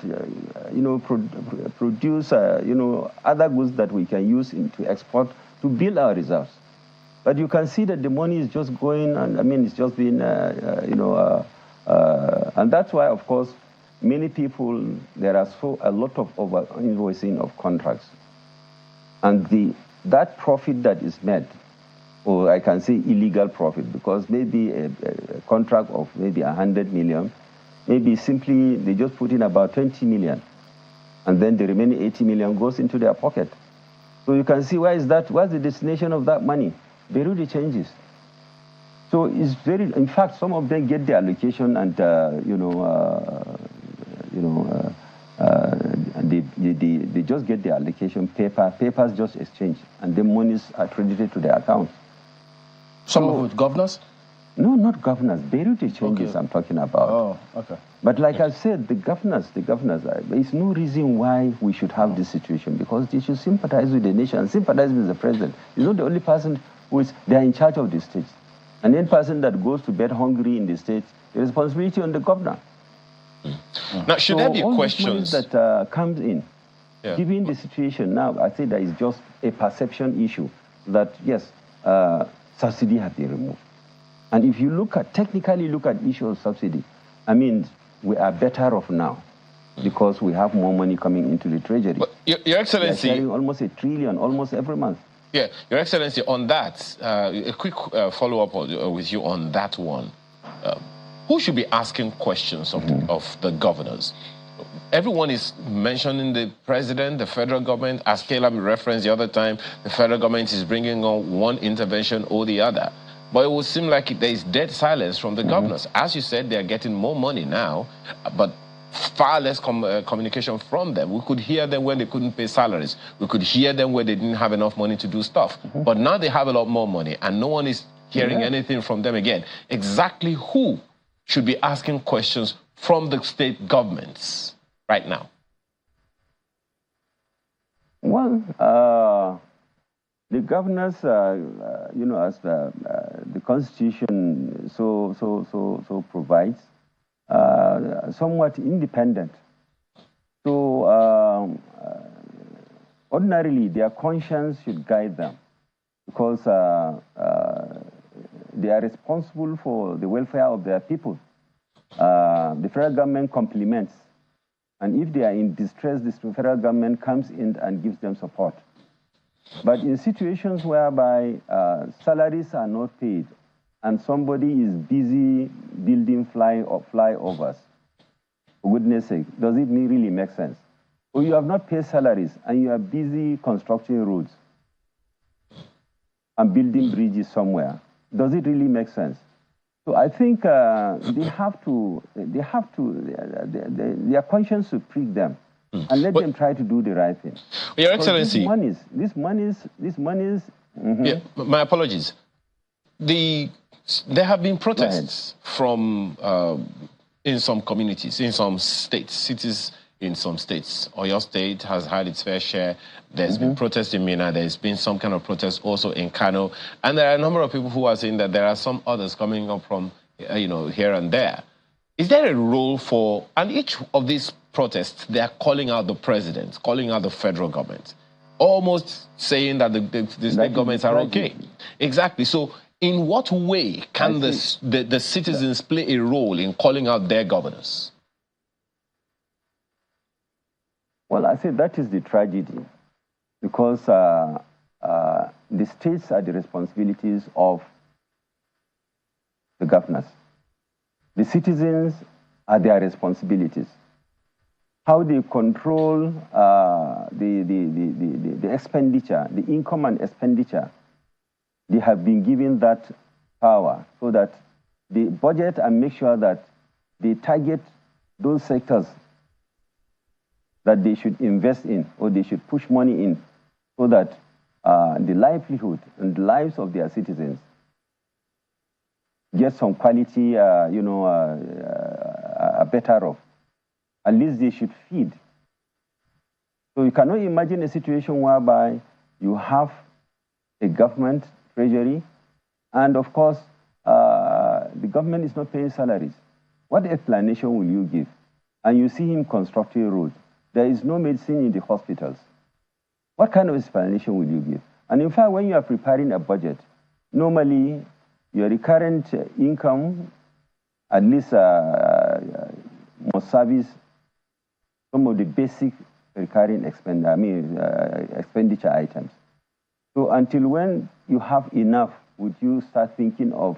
produce, other goods that we can use to export to build our reserves. But you can see that the money is just going, and it's just been, and that's why, of course, many people, there are a lot of over-invoicing of contracts. And that profit that is made, or I can say illegal profit, because maybe a contract of maybe 100 million, maybe simply they just put in about 20 million, and then the remaining 80 million goes into their pocket. So you can see what's the destination of that money? Beirut changes. So it's in fact, some of them get the allocation and, they just get the allocation papers just exchange, and the monies are credited to their accounts. Some of governors? No, not governors. Beirut changes I'm talking about. Oh, okay. But like I said, the governors, there is no reason why we should have this situation, because they should sympathize with the nation and sympathize with the president. He's not the only person they're in charge of the states. And any person that goes to bed hungry in the states, the responsibility on the governor. Now, should there be questions that comes in, given the situation now? I say that is just a perception issue that yes, subsidy has been removed. And if you technically look at issue of subsidy, we are better off now because we have more money coming into the treasury. But Your Excellency, we are carrying almost $1 trillion almost every month. Yeah, Your Excellency, on that, a quick follow-up with you on that one. Who should be asking questions of the governors? Everyone is mentioning the president, the federal government. As Caleb referenced the other time, the federal government is bringing on one intervention or the other. But it would seem like there is dead silence from the governors. As you said, they are getting more money now, but far less communication from them. We could hear them when they couldn't pay salaries. We could hear them when they didn't have enough money to do stuff. But now they have a lot more money, and no one is hearing anything from them again. Exactly who should be asking questions from the state governments right now? Well, the governors, as the Constitution so provides, somewhat independent. So ordinarily, their conscience should guide them, because they are responsible for the welfare of their people. The federal government complements, and if they are in distress, the federal government comes in and gives them support. But in situations whereby salaries are not paid and somebody is busy building flyovers, for goodness sake, does it really make sense? Or you have not paid salaries and you are busy constructing roads and building bridges somewhere, does it really make sense? So I think their conscience should prick them. And let them try to do the right thing. Your Excellency, these monies. Yeah, my apologies. There have been protests from in some communities, in some states, cities in some states. Oyo State has had its fair share. There's been protests in Minna. There's been some kind of protest also in Kano. And there are a number of people who are saying that there are some others coming up from, here and there. Is there a role for, and each of these protests, they are calling out the president, calling out the federal government, almost saying that the state governments are okay. Exactly. So in what way can the citizens play a role in calling out their governors? Well, I say that is the tragedy, because the states are the responsibilities of the governors. The citizens are their responsibilities. How they control the expenditure, the income and expenditure, they have been given that power so that they budget and make sure that they target those sectors that they should invest in or they should push money in, so that the livelihood and the lives of their citizens get some quality, better off. At least they should feed. So you cannot imagine a situation whereby you have a government treasury, and of course, the government is not paying salaries. What explanation will you give? And you see him constructing roads. There is no medicine in the hospitals. What kind of explanation will you give? And in fact, when you are preparing a budget, normally your recurrent income at least must service some of the basic recurring expenditure items. So until when you have enough, would you start thinking of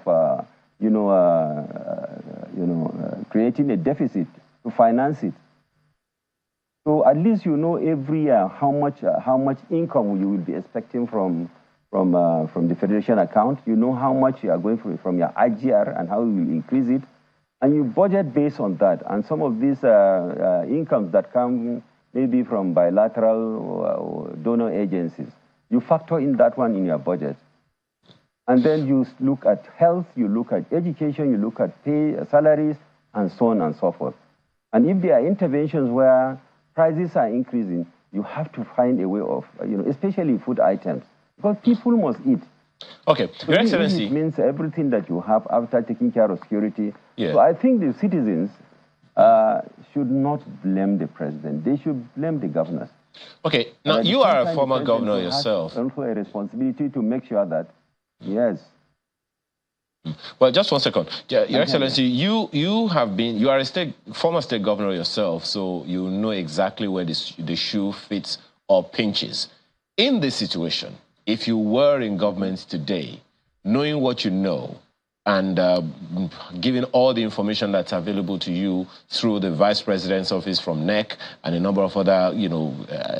creating a deficit to finance it? So at least you know every year how much income you will be expecting from the federation account. You know how much you are going from your IGR and how you will increase it, and you budget based on that. And some of these incomes that come maybe from bilateral or donor agencies, you factor in that one in your budget. And then you look at health, you look at education, you look at pay, salaries, and so on and so forth. And if there are interventions where prices are increasing, you have to find a way of, especially food items, because people must eat. Okay, Your Excellency. It means everything that you have after taking care of security. Yeah. So I think the citizens should not blame the president. They should blame the governors. Okay, now you are a former governor yourself. Also a responsibility to make sure that, yes. Well, just 1 second. Your Excellency, you are a former state governor yourself, so you know exactly where the shoe fits or pinches. In this situation, if you were in government today, knowing what you know, and giving all the information that's available to you through the Vice President's office from NEC and a number of other,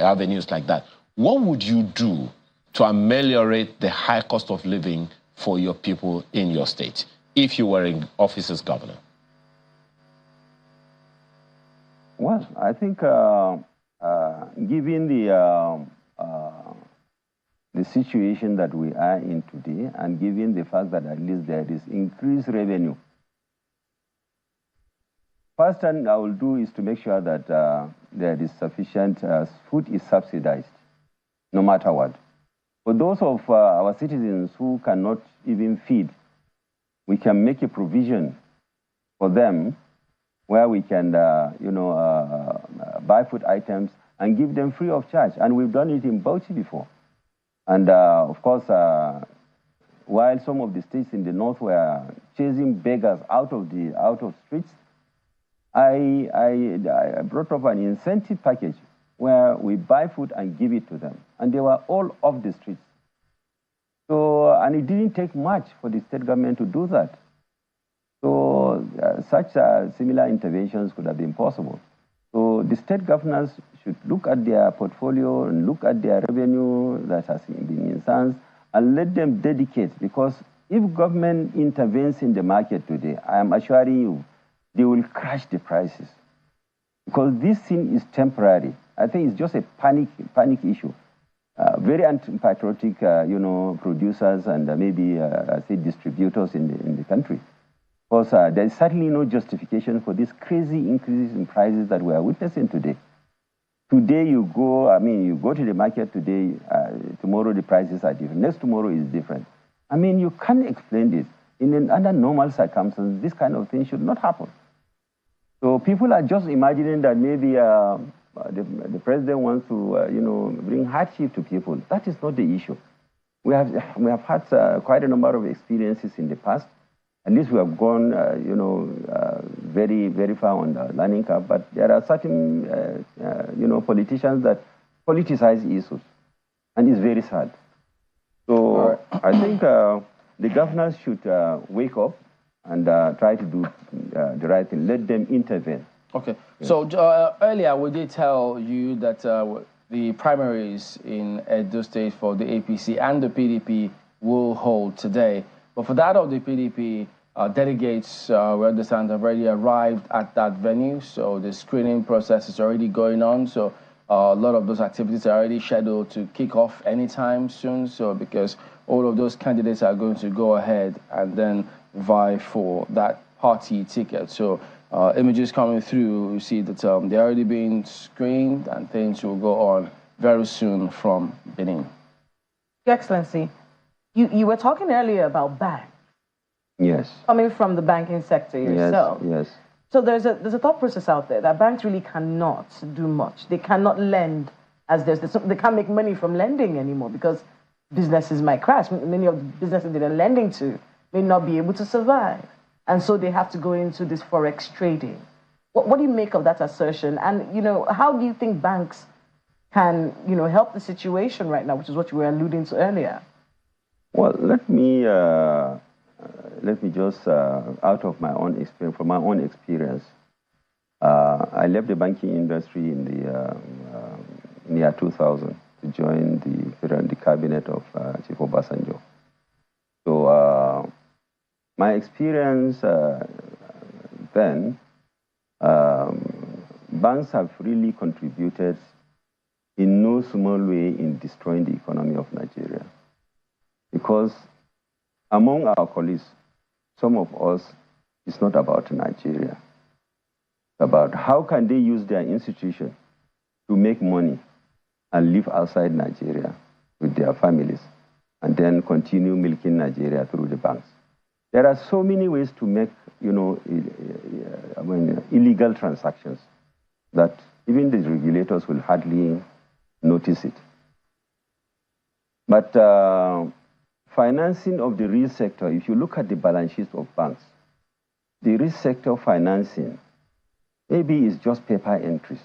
avenues like that, what would you do to ameliorate the high cost of living for your people in your state if you were in office as governor? Well, I think given the situation that we are in today, and given the fact that at least there is increased revenue, first thing I will do is to make sure that there is sufficient food is subsidized, no matter what. For those of our citizens who cannot even feed, we can make a provision for them where we can, buy food items and give them free of charge. And we've done it in Bauchi before. And of course, while some of the states in the north were chasing beggars out of streets, I brought up an incentive package where we buy food and give it to them. And they were all off the streets. So, and it didn't take much for the state government to do that. So such similar interventions could have been possible. So the state governors should look at their portfolio and look at their revenue that has been enhanced and let them dedicate, because if government intervenes in the market today, I am assuring you, they will crash the prices. Because this thing is temporary. I think it's just a panic issue. Very unpatriotic, producers and maybe, say, distributors in the country. Because there is certainly no justification for this crazy increases in prices that we are witnessing today. Today you go to the market today, tomorrow the prices are different, next tomorrow is different. I mean, you can't explain this. Under normal circumstances, this kind of thing should not happen. So people are just imagining that maybe the president wants to, bring hardship to people. That is not the issue. We have had quite a number of experiences in the past. At least we have gone, very, very far on the learning curve. But there are certain, politicians that politicize issues, and it's very sad. So I think the governors should wake up and try to do the right thing. Let them intervene. Okay. Yes. So earlier we did tell you that the primaries in Edo State for the APC and the PDP will hold today. But for that of the PDP, delegates, we understand, have already arrived at that venue. So the screening process is already going on. So a lot of those activities are already scheduled to kick off anytime soon. So because all of those candidates are going to go ahead and then vie for that party ticket. So images coming through, you see that they're already being screened and things will go on very soon from Benin. Your Excellency, you were talking earlier about banks. Yes. Coming from the banking sector yourself. Yes. So there's a thought process out there that banks really cannot do much. They cannot lend they can't make money from lending anymore because businesses might crash. Many of the businesses they're lending to may not be able to survive. And so they have to go into this forex trading. What do you make of that assertion? And, how do you think banks can, help the situation right now, which is what you were alluding to earlier? Well, let me just, out of my own experience, from my own experience, I left the banking industry in the year 2000 to join the cabinet of Chief Obasanjo. So my experience then, banks have really contributed in no small way in destroying the economy of Nigeria. Because among our colleagues, some of us, it's not about Nigeria. It's about how can they use their institution to make money and live outside Nigeria with their families and then continue milking Nigeria through the banks. There are so many ways to make, illegal transactions that even the regulators will hardly notice it. But financing of the real sector, if you look at the balance sheets of banks, the real sector financing maybe is just paper entries.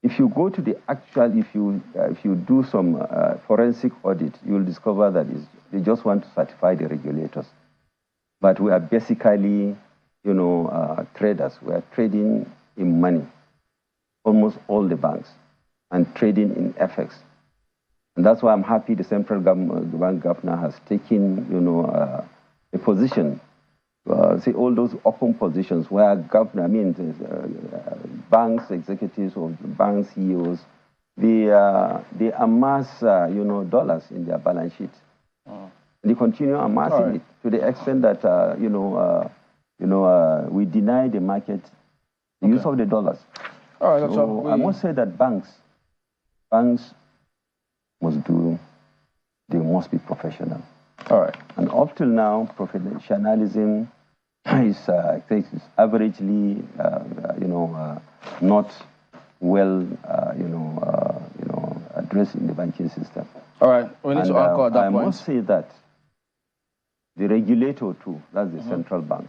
If you go to the actual, if you do some forensic audit, you will discover that they just want to certify the regulators. But we are basically, traders. We are trading in money, almost all the banks, and trading in FX. And that's why I'm happy the central bank governor has taken, a position. See all those open positions where banks executives or bank CEOs, they amass, dollars in their balance sheet. Oh. They continue amassing it to the extent that, we deny the market the use of the dollars. All right, so I must say that banks they must be professional. All right. And up till now, professionalism is averagely, not well, addressed in the banking system. All right, we need to anchor at that point. I must say that the regulator too, that's the central bank,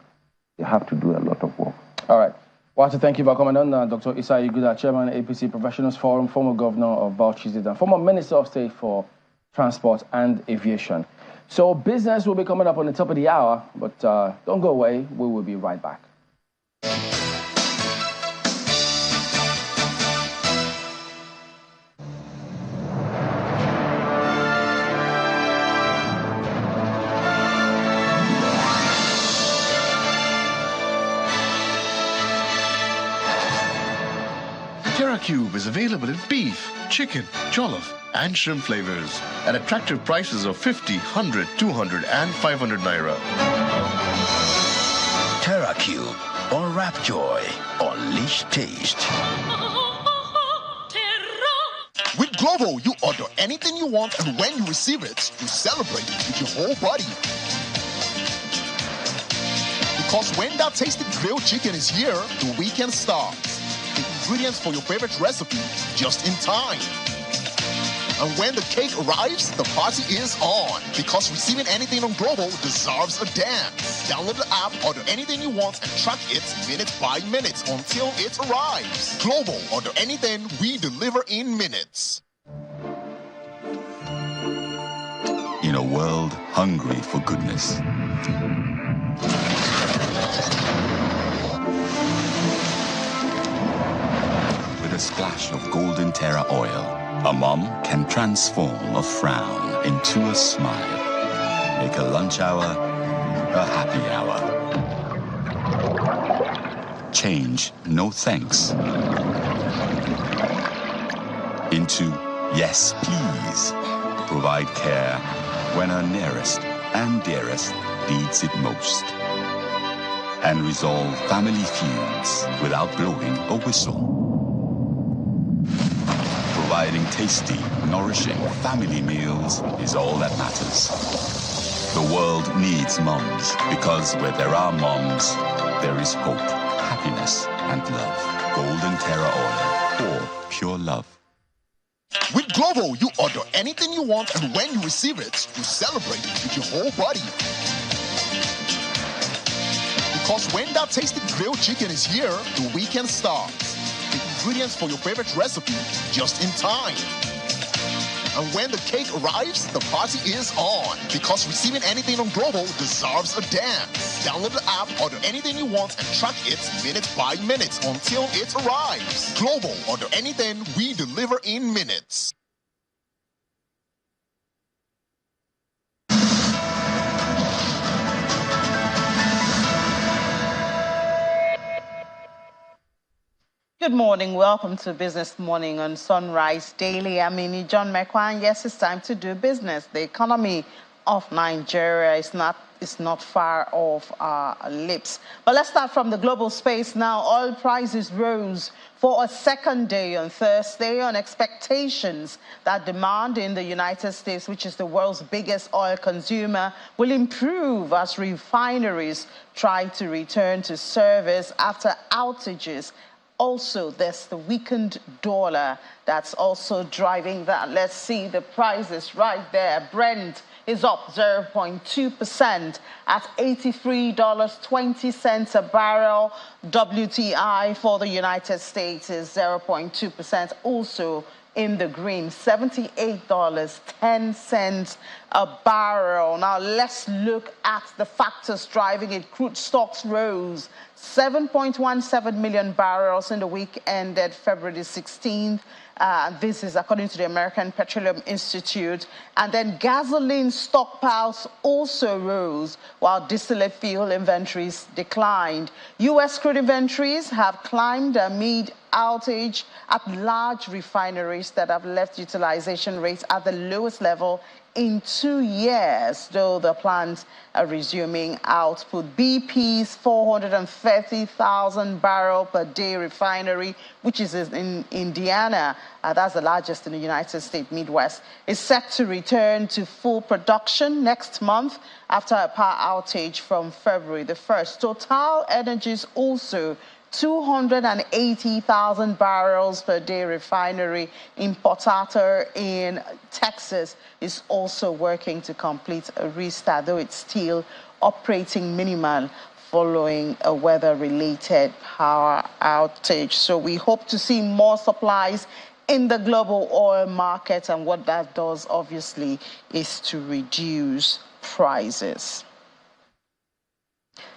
they have to do a lot of work. All right. Well, to thank you for coming on, Dr. Issa Iguda, Chairman, APC Professionals Forum, former Governor of Bauchi State, and former Minister of State for Transport and Aviation. So business will be coming up on the top of the hour, but don't go away. We will be right back. TerraCube is available in beef, chicken, jollof, and shrimp flavors at attractive prices of 50, 100, 200, and 500 naira. TerraCube or Rapjoy. Unleash taste. With Glovo, you order anything you want, and when you receive it, you celebrate with your whole body. Because when that tasty grilled chicken is here, the weekend starts. The ingredients for your favorite recipe just in time. And when the cake arrives, the party is on. Because receiving anything on Glovo deserves a dance. Download the app, order anything you want, and track it minute by minute until it arrives. Glovo, order anything, we deliver in minutes. In a world hungry for goodness, with a splash of golden Terra oil, a mom can transform a frown into a smile. Make a lunch hour a happy hour. Change no thanks into yes please. Provide care when our nearest and dearest needs it most. And resolve family feuds without blowing a whistle. Providing tasty, nourishing family meals is all that matters. The world needs moms, because where there are moms, there is hope, happiness, and love. Golden Terra Oil, or pure love. With Glovo, you order anything you want, and when you receive it, you celebrate with your whole body. Because when that tasty grilled chicken is here, the weekend starts. The ingredients for your favorite recipe just in time. And when the cake arrives, the party is on. Because receiving anything on Glovo deserves a dance. Download the app, order anything you want, and track it minute by minute until it arrives. Glovo, order anything, we deliver in minutes. Good morning. Welcome to Business Morning on Sunrise Daily. I'm John McQuan. Yes, it's time to do business. The economy of Nigeria is not far off our lips. But let's start from the global space now. Oil prices rose for a second day on Thursday on expectations that demand in the United States, which is the world's biggest oil consumer, will improve as refineries try to return to service after outages. Also, there's the weakened dollar that's also driving that. Let's see the prices right there. Brent is up 0.2% at $83.20 a barrel. WTI for the United States is 0.2%, also in the green, $78.10 a barrel. Now let's look at the factors driving it. Crude stocks rose 7.17 million barrels in the week ended February 16th. This is according to the American Petroleum Institute. And then gasoline stockpiles also rose while distillate fuel inventories declined. U.S. crude inventories have climbed amid outage at large refineries that have left utilization rates at the lowest level in 2 years, though the plants are resuming output. BP's 430,000 barrel per day refinery, which is in Indiana, that's the largest in the United States Midwest, is set to return to full production next month after a power outage from February the 1st. Total Energies also 280,000 barrels per day refinery in Port Arthur in Texas is also working to complete a restart, though it's still operating minimal following a weather-related power outage. So we hope to see more supplies in the global oil market, and what that does, obviously, is to reduce prices.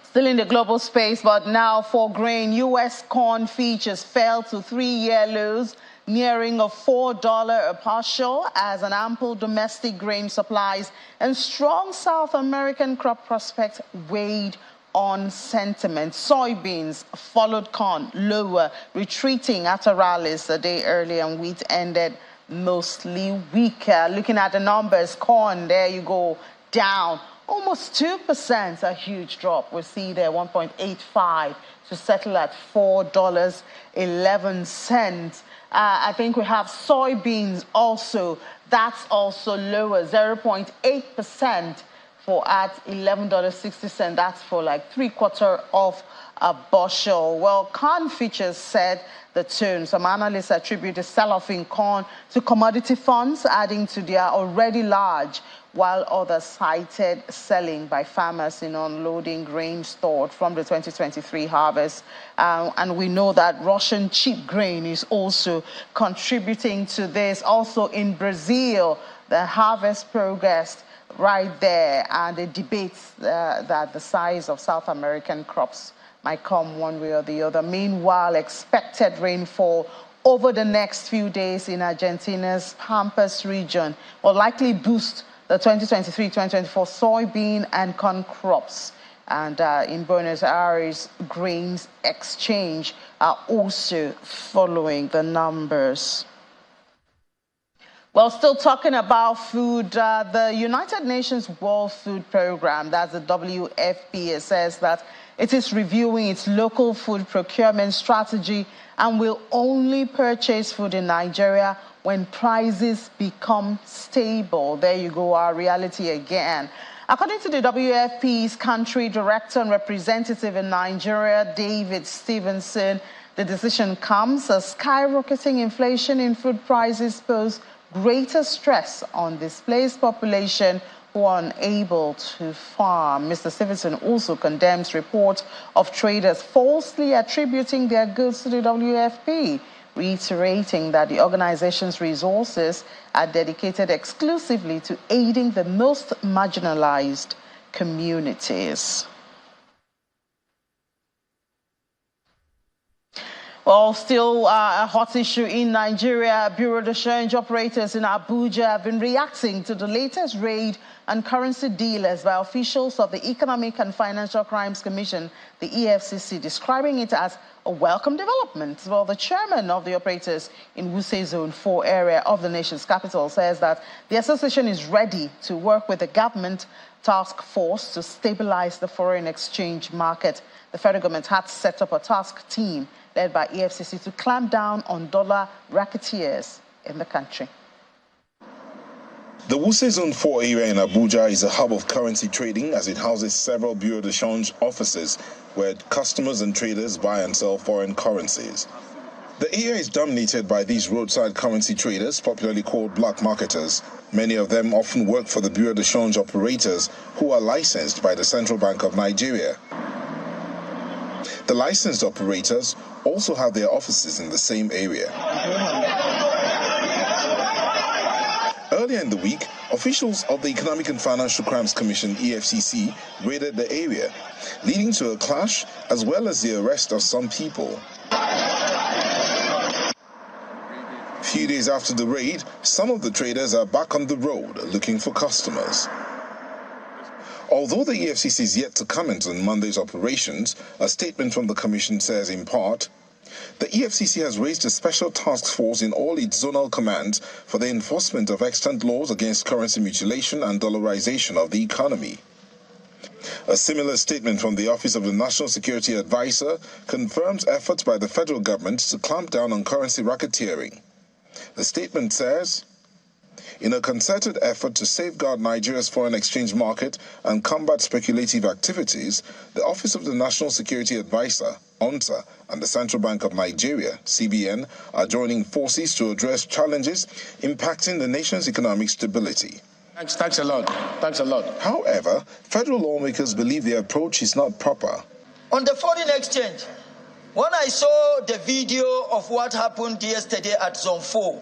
Still in the global space, but now for grain, U.S. corn futures fell to 3-year lows, nearing a $4 a bushel as an ample domestic grain supplies and strong South American crop prospects weighed on sentiment. Soybeans followed corn lower, retreating after rallies a day early, and wheat ended mostly weaker. Looking at the numbers, corn, there you go, down almost 2%, a huge drop. We see there 1.85 to settle at $4.11. I think we have soybeans also. That's also lower, 0.8% for at $11.60. That's for like 3/4 of a bushel. Well, corn futures said the tune. Some analysts attribute the sell-off in corn to commodity funds adding to their already large, while others cited selling by farmers in unloading grain stored from the 2023 harvest. And we know that Russian cheap grain is also contributing to this. Also in Brazil, the harvest progressed right there, and the debates that the size of South American crops might come one way or the other. Meanwhile, expected rainfall over the next few days in Argentina's Pampas region will likely boost the 2023-2024 soybean and corn crops. And in Buenos Aires, grains exchange are also following the numbers. Well, still talking about food, the United Nations World Food Program, that's the WFP, says that it is reviewing its local food procurement strategy and will only purchase food in Nigeria when prices become stable. There you go, our reality again. According to the WFP's country director and representative in Nigeria, David Stevenson, the decision comes as skyrocketing inflation in food prices pose greater stress on displaced population who are unable to farm. Mr. Stevenson also condemns reports of traders falsely attributing their goods to the WFP, reiterating that the organization's resources are dedicated exclusively to aiding the most marginalized communities. Well, still a hot issue in Nigeria. Bureau de change operators in Abuja have been reacting to the latest raid on currency dealers by officials of the Economic and Financial Crimes Commission, the EFCC, describing it as a welcome development. Well, the chairman of the operators in Wuse Zone 4 area of the nation's capital says that the association is ready to work with the government task force to stabilize the foreign exchange market. The federal government had set up a task team led by EFCC to clamp down on dollar racketeers in the country. The Wuse Zone 4 area in Abuja is a hub of currency trading as it houses several Bureau de change offices where customers and traders buy and sell foreign currencies. The area is dominated by these roadside currency traders, popularly called black marketers. Many of them often work for the Bureau de change operators who are licensed by the Central Bank of Nigeria. The licensed operators also have their offices in the same area. Earlier in the week, officials of the Economic and Financial Crimes Commission, EFCC, raided the area, leading to a clash as well as the arrest of some people. A few days after the raid, some of the traders are back on the road looking for customers. Although the EFCC is yet to comment on Monday's operations, a statement from the Commission says in part, the EFCC has raised a special task force in all its zonal commands for the enforcement of extant laws against currency mutilation and dollarization of the economy. A similar statement from the Office of the National Security Advisor confirms efforts by the federal government to clamp down on currency racketeering. The statement says, in a concerted effort to safeguard Nigeria's foreign exchange market and combat speculative activities, the Office of the National Security Advisor, ONSA, and the Central Bank of Nigeria, CBN, are joining forces to address challenges impacting the nation's economic stability. Thanks a lot. Thanks a lot. However, federal lawmakers believe their approach is not proper. On the foreign exchange, when I saw the video of what happened yesterday at Zone 4,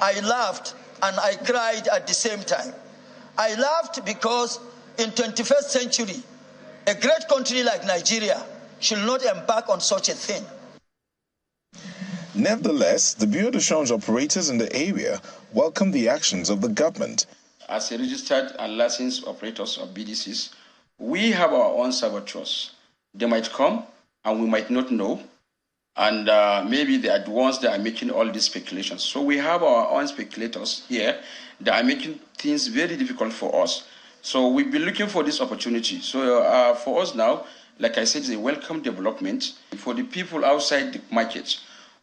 I laughed and I cried at the same time. I laughed because in 21st century, a great country like Nigeria should not embark on such a thing. Nevertheless, the Bureau de change operators in the area welcome the actions of the government. As a registered and licensed operators of BDCs, we have our own saboteurs. They might come and we might not know. And maybe they are the ones that are making all these speculations. So we have our own speculators here that are making things very difficult for us. So we'll be looking for this opportunity. So for us now, like I said, it's a welcome development. For the people outside the market,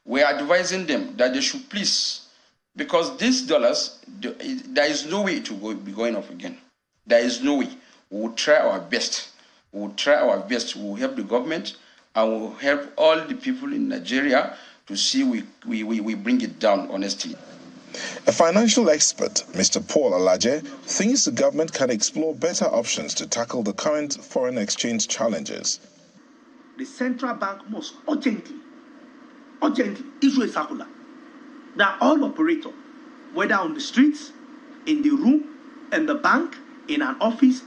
we are advising them that they should please, because these dollars, there is no way it will be going up again. There is no way. We will try our best. We will try our best. We will help the government and will help all the people in Nigeria to see we bring it down honestly. A financial expert, Mr. Paul Alaje, thinks the government can explore better options to tackle the current foreign exchange challenges. The central bank must urgently issue a circular that all operators, whether on the streets, in the room, in the bank, in an office,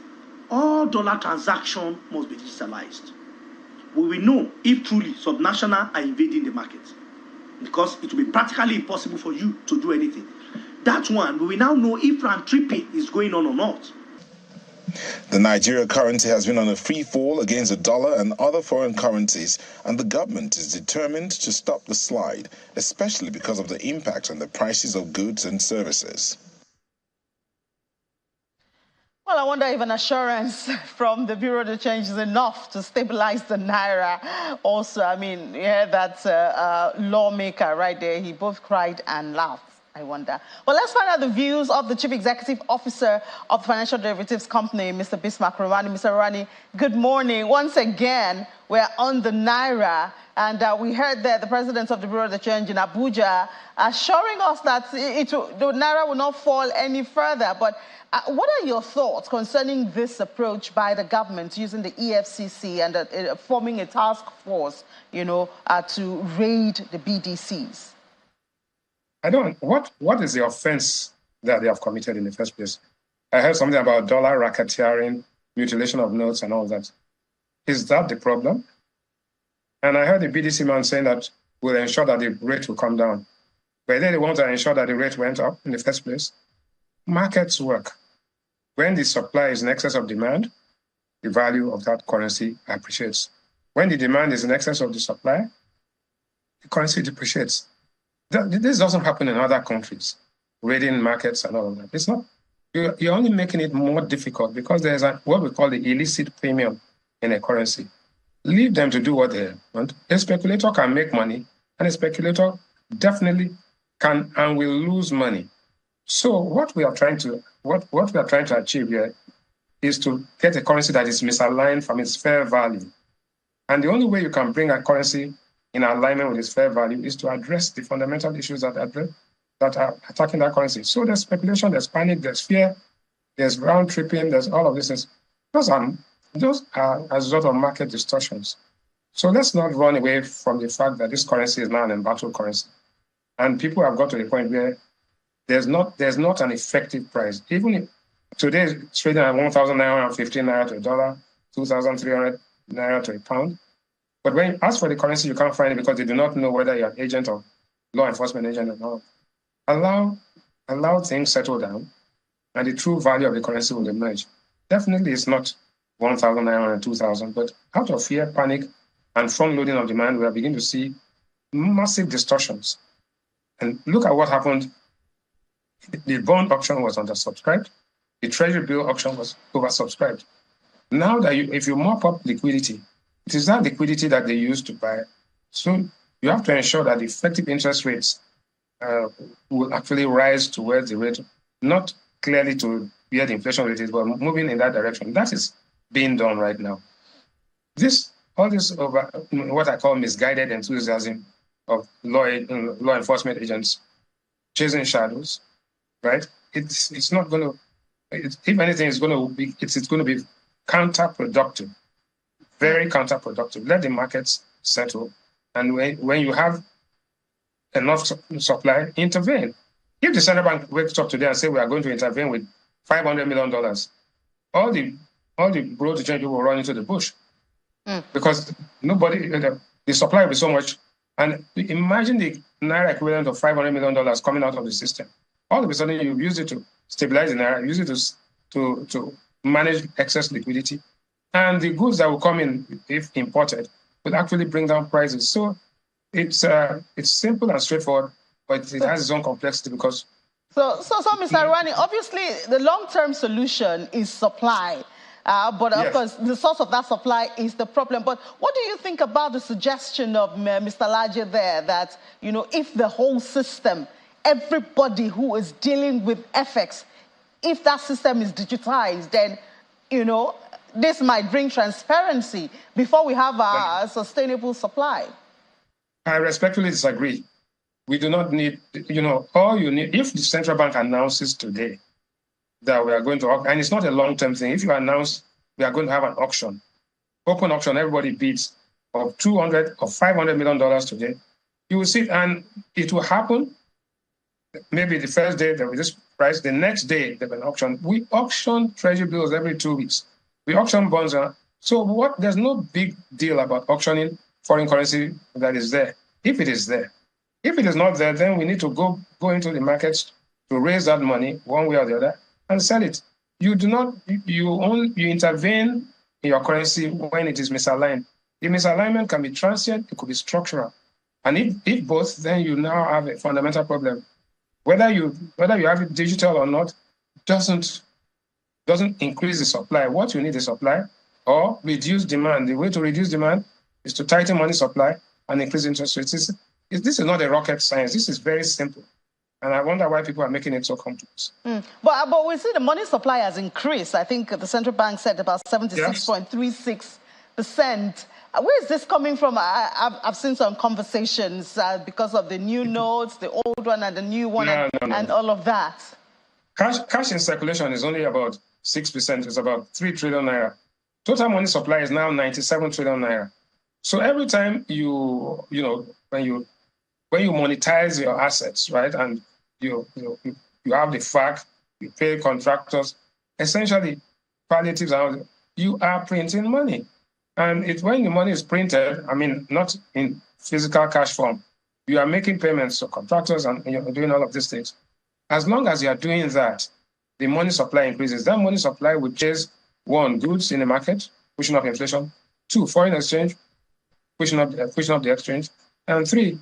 all dollar transactions must be digitalized. We will know if truly subnational are invading the market, because it will be practically impossible for you to do anything. That one, we will now know if round tripping is going on or not. The Nigeria currency has been on a free fall against the dollar and other foreign currencies, and the government is determined to stop the slide, especially because of the impact on the prices of goods and services. Well, I wonder if an assurance from the Bureau de Change is enough to stabilize the Naira. Also, I mean, you heard that lawmaker right there, he both cried and laughed I wonder. Well, let's find out the views of the Chief Executive Officer of the Financial Derivatives Company, Mr. Bismarck Rewani. Mr. Rewani, good morning. Once again, we're on the Naira, and we heard that the President of the Bureau of Change in Abuja assuring us that the Naira will not fall any further. But what are your thoughts concerning this approach by the government using the EFCC and forming a task force, to raid the BDCs? What is the offense that they have committed in the first place? I heard something about dollar racketeering, mutilation of notes and all that. Is that the problem? And I heard the BDC man saying that we'll ensure that the rate will come down. But they want to ensure that the rate went up in the first place. Markets work. When the supply is in excess of demand, the value of that currency appreciates. When the demand is in excess of the supply, the currency depreciates. This doesn't happen in other countries, raiding markets and all of that. It's not. You're only making it more difficult because there's what we call the illicit premium in a currency. Leave them to do what they want. A speculator can make money, and a speculator definitely can and will lose money. So what we are trying to achieve here is to get a currency that is misaligned from its fair value. And the only way you can bring a currency in alignment with its fair value is to address the fundamental issues that are attacking that currency. So there's speculation, there's panic, there's fear, there's round tripping, there's all of these things. Those are as a result of market distortions. So let's not run away from the fact that this currency is now an embattled currency. And people have got to the point where there's not an effective price. Even if today it's trading at 1,915 naira to a dollar, 2,300 naira to a pound. But when you ask for the currency, you can't find it because they do not know whether you're an agent or law enforcement agent or not. Allow things settle down, and the true value of the currency will emerge. Definitely, it's not 1,900 and 2,000, but out of fear, panic, and front loading of demand, we are beginning to see massive distortions. And look at what happened. The bond auction was undersubscribed. The treasury bill auction was oversubscribed. Now that if you mop up liquidity, it is that liquidity that they use to buy. So you have to ensure that the effective interest rates will actually rise towards the rate, not clearly to where the inflation rate is, but moving in that direction. That is being done right now. All this over what I call misguided enthusiasm of law enforcement agents chasing shadows, right? It's not going to. If anything, it's going to be counterproductive. Very counterproductive. Let the markets settle. And when you have enough supply, intervene. If the central bank wakes up today and say we are going to intervene with $500 million, all the Bureau of Change will run into the bush. Because the supply will be so much. And imagine the Naira equivalent of $500 million coming out of the system. All of a sudden, you use it to stabilize the Naira, use it to manage excess liquidity. And the goods that will come in, if imported, will actually bring down prices. So it's simple and straightforward, but it has its own complexity because... So Mr. Rewani, obviously the long-term solution is supply. But of course, the source of that supply is the problem. But what do you think about the suggestion of Mr. Laje there that, if the whole system, everybody who is dealing with FX, if that system is digitized, then, this might bring transparency before we have a sustainable supply? I respectfully disagree. We do not need, all you need, if the central bank announces today that we are going to, and it's not a long-term thing, if you announce we are going to have an auction, open auction, everybody bids of $200 or $500 million today, you will see, and it will happen. Maybe the first day there will be this price, the next day there will be an auction. We auction treasury bills every 2 weeks. We auction bonds. So there's no big deal about auctioning foreign currency that is there, if it is there. If it is not there, then we need to go into the markets to raise that money one way or the other and sell it. You do not, you intervene in your currency when it is misaligned. The misalignment can be transient, it could be structural. And if both, then you now have a fundamental problem. Whether you have it digital or not doesn't increase the supply. What you need is supply or reduce demand. The way to reduce demand is to tighten money supply and increase interest rates. This is not a rocket science. This is very simple. And I wonder why people are making it so complex. But we see the money supply has increased. I think the central bank said about 76.36%. Where is this coming from? I've seen some conversations because of the new notes, the old one and the new one, and all of that. Cash in circulation is only about 6%. It's about 3 trillion naira. Total money supply is now 97 trillion naira. So every time when you monetize your assets, right, and you have the FAC, you pay contractors, essentially palliatives, you are printing money. And when the money is printed, I mean, not in physical cash form, you are making payments to contractors and you're doing all of these things. As long as you are doing that, the money supply increases. That money supply will chase, 1, goods in the market, pushing up inflation, 2, foreign exchange, pushing up the exchange, and 3,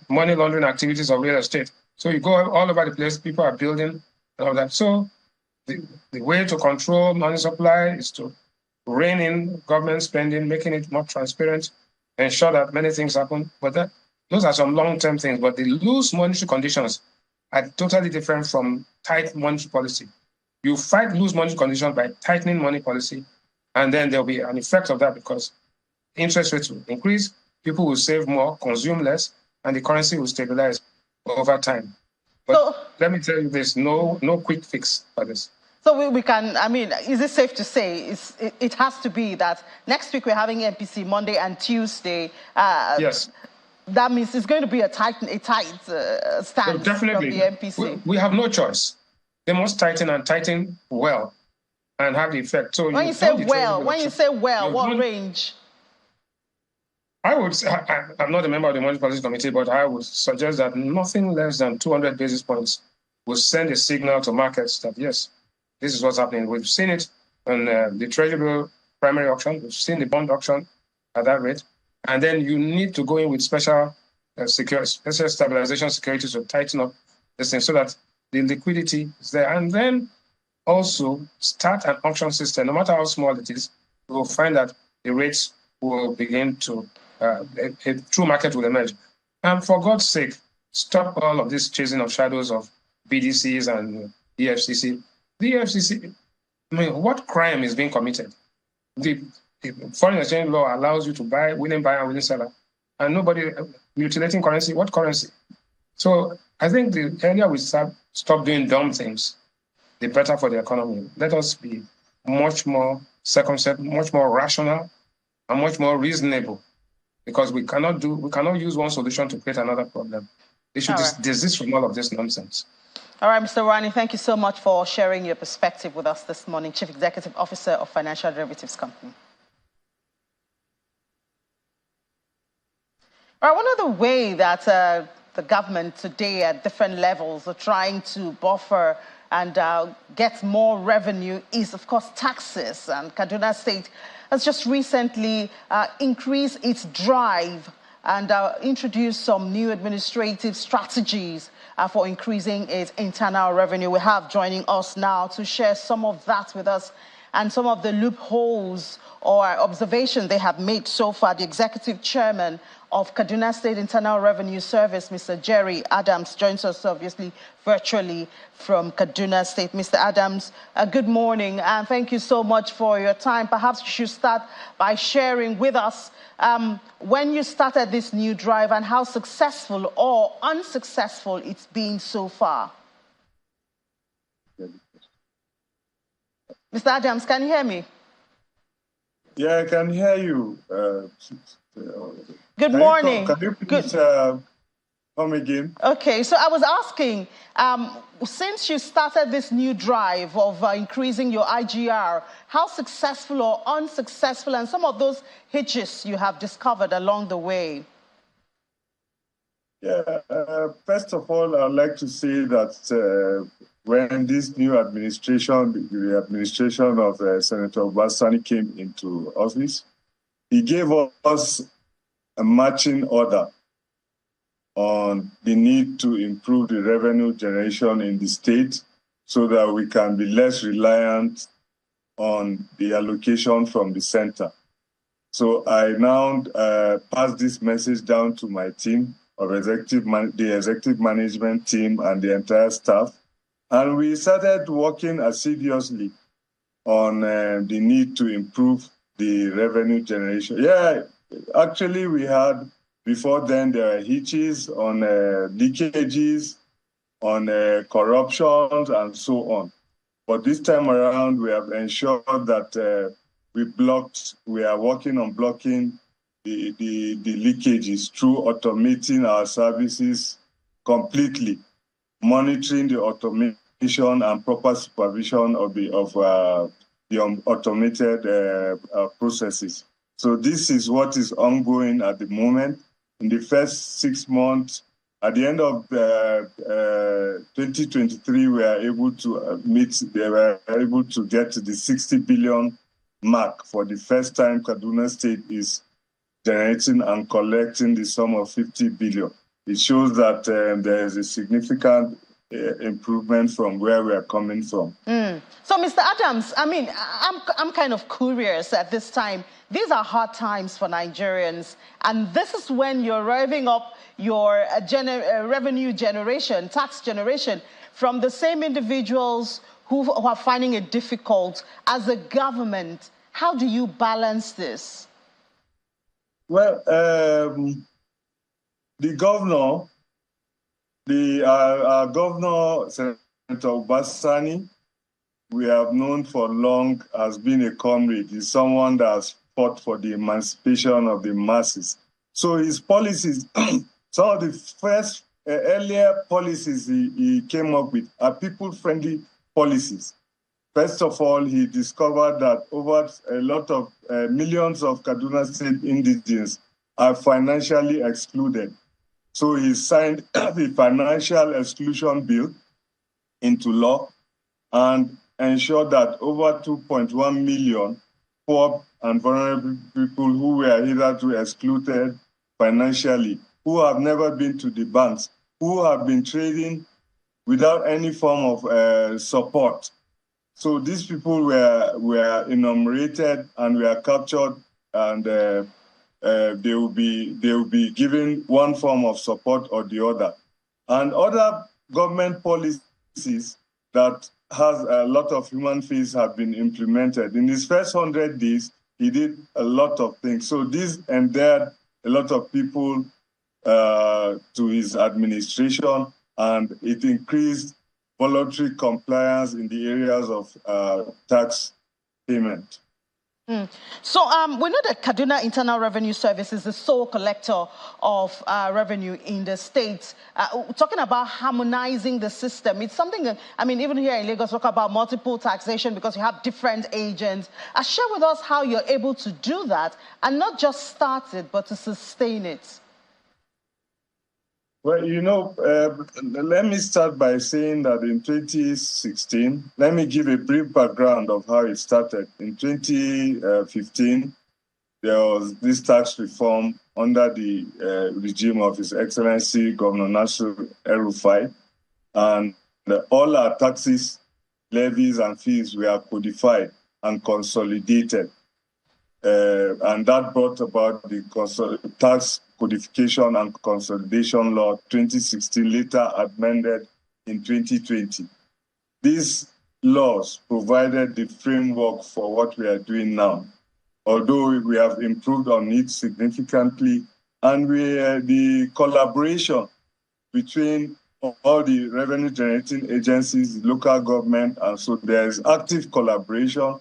money laundering activities of real estate. So you go all over the place, people are building and all that. So the way to control money supply is to rein in government spending, making it more transparent, ensure that many things happen. But those are some long-term things. But the loose monetary conditions are totally different from tight monetary policy. You fight loose monetary conditions by tightening money policy, and then there'll be an effect of that because interest rates will increase, people will save more, consume less, and the currency will stabilize over time. But let me tell you, there's no quick fix for this. So we can, I mean, is it safe to say it has to be that next week we're having MPC Monday and Tuesday? Yes. That means it's going to be a tight stance from the MPC. We have no choice. They must tighten well and have the effect. So when you say well, what range? I would say, I'm not a member of the Monetary Policy Committee, but I would suggest that nothing less than 200 basis points will send a signal to markets that, yes, this is what's happening. We've seen it on the Treasury bill primary auction. We've seen the bond auction at that rate. And then you need to go in with special stabilization securities to tighten up this thing so that the liquidity is there. And then also start an auction system. No matter how small it is, we will find that the rates will begin to, a true market will emerge. And for God's sake, stop all of this chasing of shadows of BDCs and the FCC. The FCC, I mean, what crime is being committed? The foreign exchange law allows you to buy, willing buyer and willing seller, and nobody mutilating currency. What currency? So I think the earlier we stop doing dumb things, the better for the economy. Let us be much more circumspect, much more rational, and much more reasonable, because we cannot use one solution to create another problem. They should desist from all of this nonsense. All right, Mr. Rani, thank you so much for sharing your perspective with us this morning, Chief Executive Officer of Financial Derivatives Company. All right, one of the ways that the government today at different levels are trying to buffer and get more revenue is, of course, taxes. And Kaduna State has just recently increased its drive and introduced some new administrative strategies for increasing its internal revenue. We have joining us now to share some of that with us and some of the loopholes or observations they have made so far. The Executive Chairman of Kaduna State Internal Revenue Service, Mr. Jerry Adams, joins us obviously virtually from Kaduna State. Mr. Adams, good morning, and thank you so much for your time. Perhaps you should start by sharing with us when you started this new drive and how successful or unsuccessful it's been so far. Mr. Adams, can you hear me? Yeah, I can hear you. Good morning. Can you please come again? Okay, so I was asking, since you started this new drive of increasing your IGR, how successful or unsuccessful and some of those hitches you have discovered along the way? Yeah, first of all, I'd like to say that when this new administration, the administration of Senator Obasani came into office, he gave us a marching order on the need to improve the revenue generation in the state so that we can be less reliant on the allocation from the center. So I now pass this message down to my team of the executive management team and the entire staff. And we started working assiduously on the need to improve the revenue generation. Yeah, actually we had, before then, there were hitches on leakages, on corruption, and so on. But this time around, we have ensured that we are working on blocking the leakages through automating our services completely, monitoring the automation and proper supervision of the automated processes. So this is what is ongoing at the moment. In the first 6 months, at the end of 2023, we are able to they were able to get to the 60 billion mark. For the first time, Kaduna State is generating and collecting the sum of 50 billion. It shows that there is a significant improvement from where we are coming from. So, Mr. Adams, I mean, I'm kind of curious at this time. These are hard times for Nigerians, and this is when you're revving up your revenue generation, tax generation, from the same individuals who are finding it difficult. As a government, how do you balance this? Well, the governor, our governor, Senator Obasani, we have known for long as being a comrade. He's someone that has fought for the emancipation of the masses. So his policies, some of the first earlier policies he came up with are people-friendly policies. First of all, he discovered that over a lot of millions of Kaduna State indigents are financially excluded. So he signed the financial exclusion bill into law and ensured that over 2.1 million poor and vulnerable people who were hitherto excluded financially, who have never been to the banks, who have been trading without any form of support. So these people were enumerated and were captured, and they will be given one form of support or the other. And other government policies that has a lot of human face have been implemented. In his first 100 days, he did a lot of things. So this endeared a lot of people to his administration, and it increased voluntary compliance in the areas of tax payment. So we know that Kaduna Internal Revenue Service is the sole collector of revenue in the state. Talking about harmonizing the system, it's something that, I mean, even here in Lagos, talk about multiple taxation because you have different agents. Share with us how you're able to do that and not just start it, but to sustain it. Well, you know, let me start by saying that in 2016, let me give a brief background of how it started. In 2015, there was this tax reform under the regime of His Excellency Governor Nasir El-Rufai, and all our taxes, levies, and fees were codified and consolidated. And that brought about the tax Codification and Consolidation Law 2016, later amended in 2020. These laws provided the framework for what we are doing now, although we have improved on it significantly. And the collaboration between all the revenue-generating agencies, local government, and so there is active collaboration.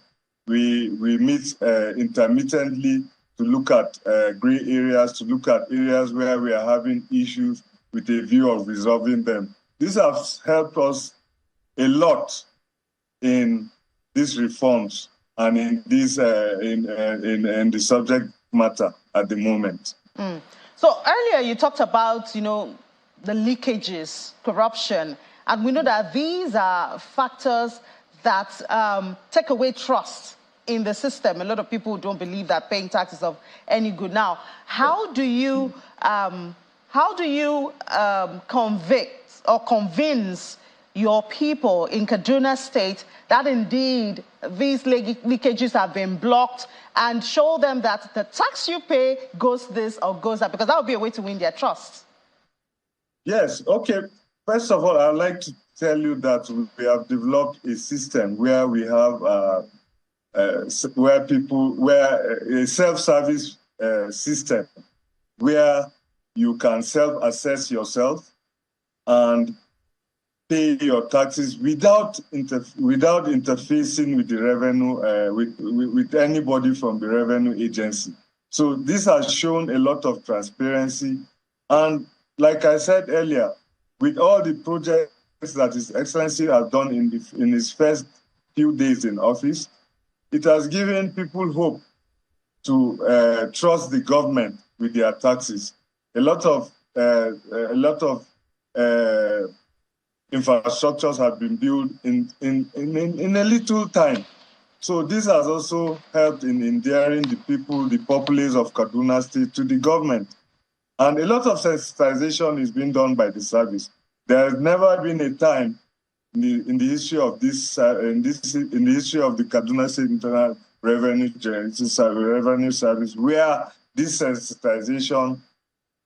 We meet intermittently to look at gray areas, to look at areas where we are having issues with a view of resolving them. This has helped us a lot in these reforms and in this in the subject matter at the moment. So earlier you talked about, you know, the leakages, corruption, and we know that these are factors that take away trust in the system. A lot of people don't believe that paying tax is of any good. Now, how do you convict or convince your people in Kaduna State that indeed these leakages have been blocked, and show them that the tax you pay goes this or goes that? Because that would be a way to win their trust. Yes, okay. First of all, I'd like to tell you that we have developed a system where we have a self-service system where you can self-assess yourself and pay your taxes without interfacing with the revenue, with anybody from the revenue agency. So this has shown a lot of transparency. And like I said earlier, with all the projects that His Excellency has done in his first few days in office, it has given people hope to trust the government with their taxes. A lot of infrastructures have been built in a little time. So this has also helped in endearing the people, the populace of Kaduna State to the government. And a lot of sensitization is being done by the service. There has never been a time in the history of this in the history of the Kaduna State Internal Revenue Service where this sensitization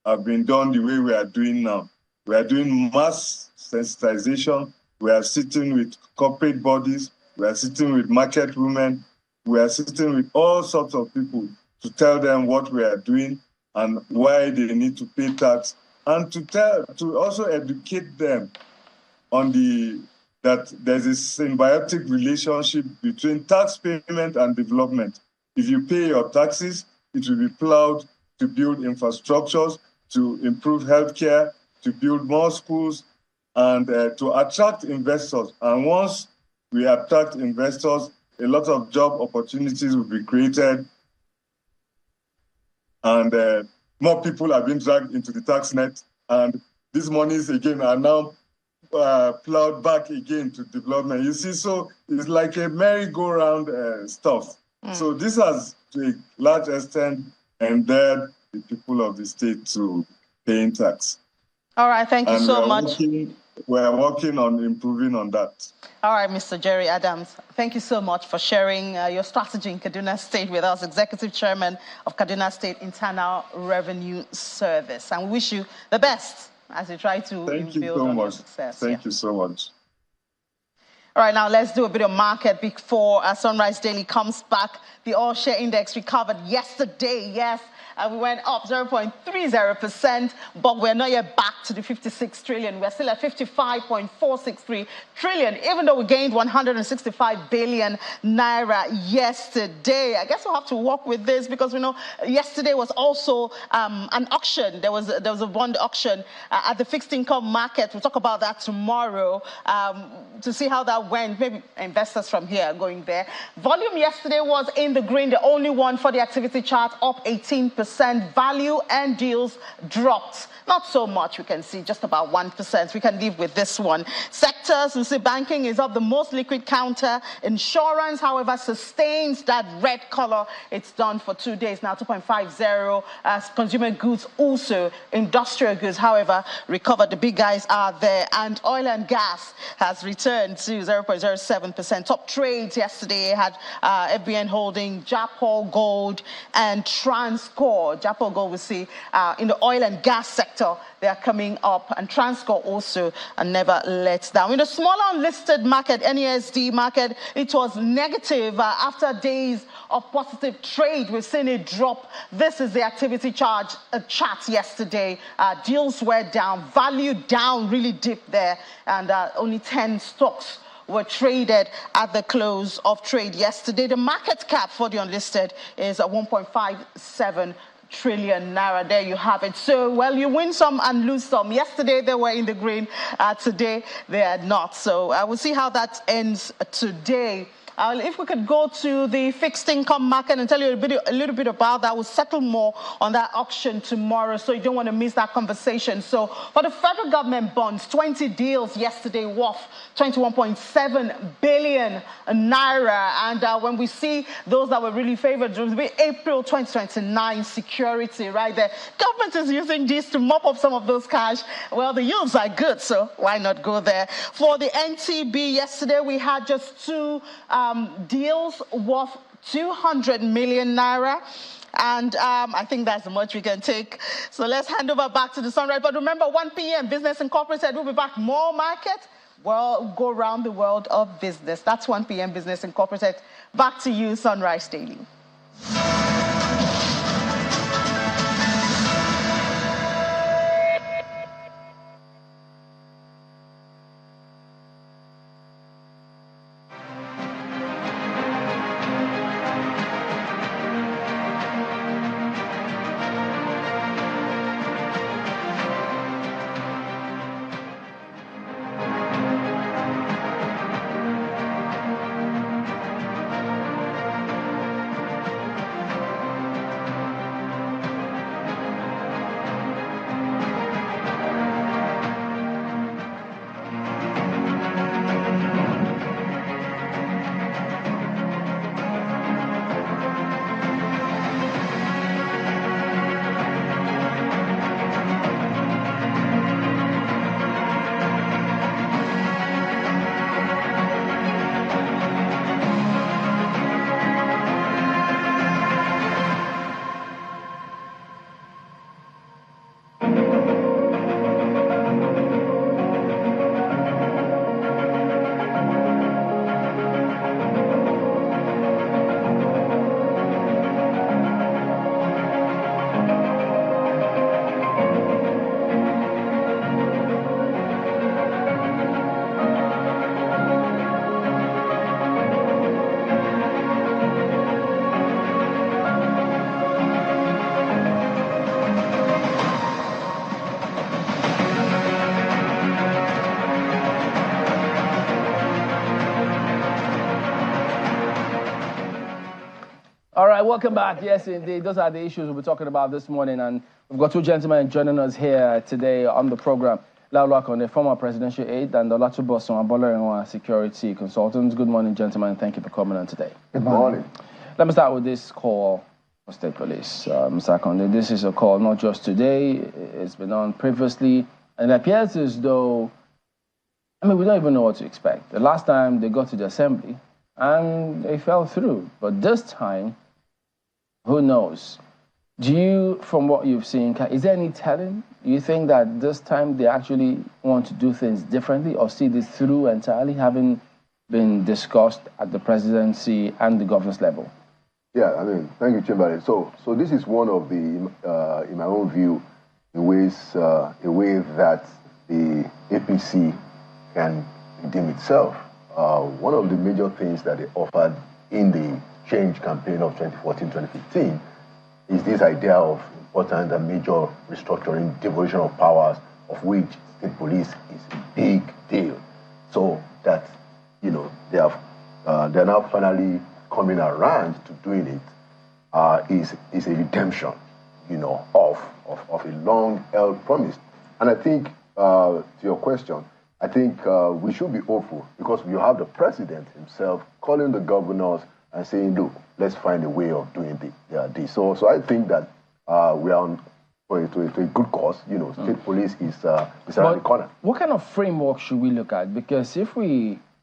have been done the way we are doing now. We are doing mass sensitization. We are sitting with corporate bodies. We are sitting with market women. We are sitting with all sorts of people to tell them what we are doing and why they need to pay tax, and to also educate them on that there's a symbiotic relationship between tax payment and development. If you pay your taxes, it will be plowed to build infrastructures, to improve healthcare, to build more schools, and to attract investors. And once we attract investors, a lot of job opportunities will be created, and more people have been dragged into the tax net, and these monies again are now plowed back again to development. You see, so it's like a merry-go-round stuff. So this has, to a large extent, endeared the people of the state to paying tax. All right, thank you so much. We're working on improving on that. All right, Mr. Jerry Adams, thank you so much for sharing your strategy in Kaduna State with us, Executive Chairman of Kaduna State Internal Revenue Service. And we wish you the best as you try to build on your success. Thank you so much. All right, now let's do a bit of market before Sunrise Daily comes back. The oil share index recovered yesterday, yes. We went up 0.30%, but we're not yet back to the 56 trillion. We're still at 55.463 trillion, even though we gained 165 billion naira yesterday. I guess we'll have to work with this because we know yesterday was also an auction. There was a bond auction at the fixed income market. We'll talk about that tomorrow to see how that went. Maybe investors from here are going there. Volume yesterday was in the green, the only one for the activity chart, up 18%. Value and deals dropped. Not so much, we can see just about 1%. We can live with this one. Sectors, we see banking is up the most liquid counter. Insurance, however, sustains that red color. It's done for 2 days now, 2.50. As consumer goods also, industrial goods, however, recovered. The big guys are there. And oil and gas has returned to 0.07%. Top trades yesterday had FBN Holding, Japol Gold, and Transcorp. Japol Gold, we see in the oil and gas sector, they are coming up, and Transcorp also never lets down. In the smaller unlisted market, NESD market, it was negative after days of positive trade. We've seen it drop. This is the activity chart yesterday. Deals were down, value down, really deep there, and only 10 stocks were traded at the close of trade yesterday. The market cap for the unlisted is 1.57 trillion naira. There you have it. So, well, you win some and lose some. Yesterday they were in the green. Today they are not. So I will see how that ends today. If we could go to the fixed income market and tell you a little bit about that. We'll settle more on that auction tomorrow, so you don't want to miss that conversation. So for the federal government bonds, 20 deals yesterday worth 21.7 billion naira. And when we see those that were really favored, it will be April 2029 security right there. Government is using this to mop up some of those cash. Well, the yields are good, so why not go there? For the NTB yesterday, we had just two deals worth 200 million naira. And I think that's the much we can take. So let's hand over back to the Sunrise. But remember, 1 p.m., Business Incorporated will be back. More market. Well, go around the world of business. That's 1 p.m. Business Incorporated. Back to you, Sunrise Daily. All right, welcome back. Yes, indeed. Those are the issues we'll be talking about this morning. And we've got two gentlemen joining us here today on the program. Laulu Akande, former presidential aide, and Olatubosun Abolarinwa, security consultant. Good morning, gentlemen. Thank you for coming on today. Good morning. Let me start with this call for state police. Mr. Akande, this is a call not just today. It's been on previously. And it appears as though, we don't even know what to expect. The last time they got to the assembly, and they fell through. But this time, who knows? Do you, from what you've seen, is there any telling? Do you think that this time they actually want to do things differently or see this through entirely, having been discussed at the presidency and the governor's level? Yeah, thank you, Chamberlain. So this is one of the, in my own view, the ways, a way that the APC can redeem itself. One of the major things that they offered in the change campaign of 2014-2015 is this idea of important and major restructuring, devolution of powers, of which state police is a big deal. So that, they're now finally coming around to doing it is a redemption, of a long-held promise. And I think, to your question, I think we should be hopeful because you have the president himself calling the governors and saying, look, let's find a way of doing this. So I think that we are on to a good cause. State police is around the corner. What kind of framework should we look at? Because if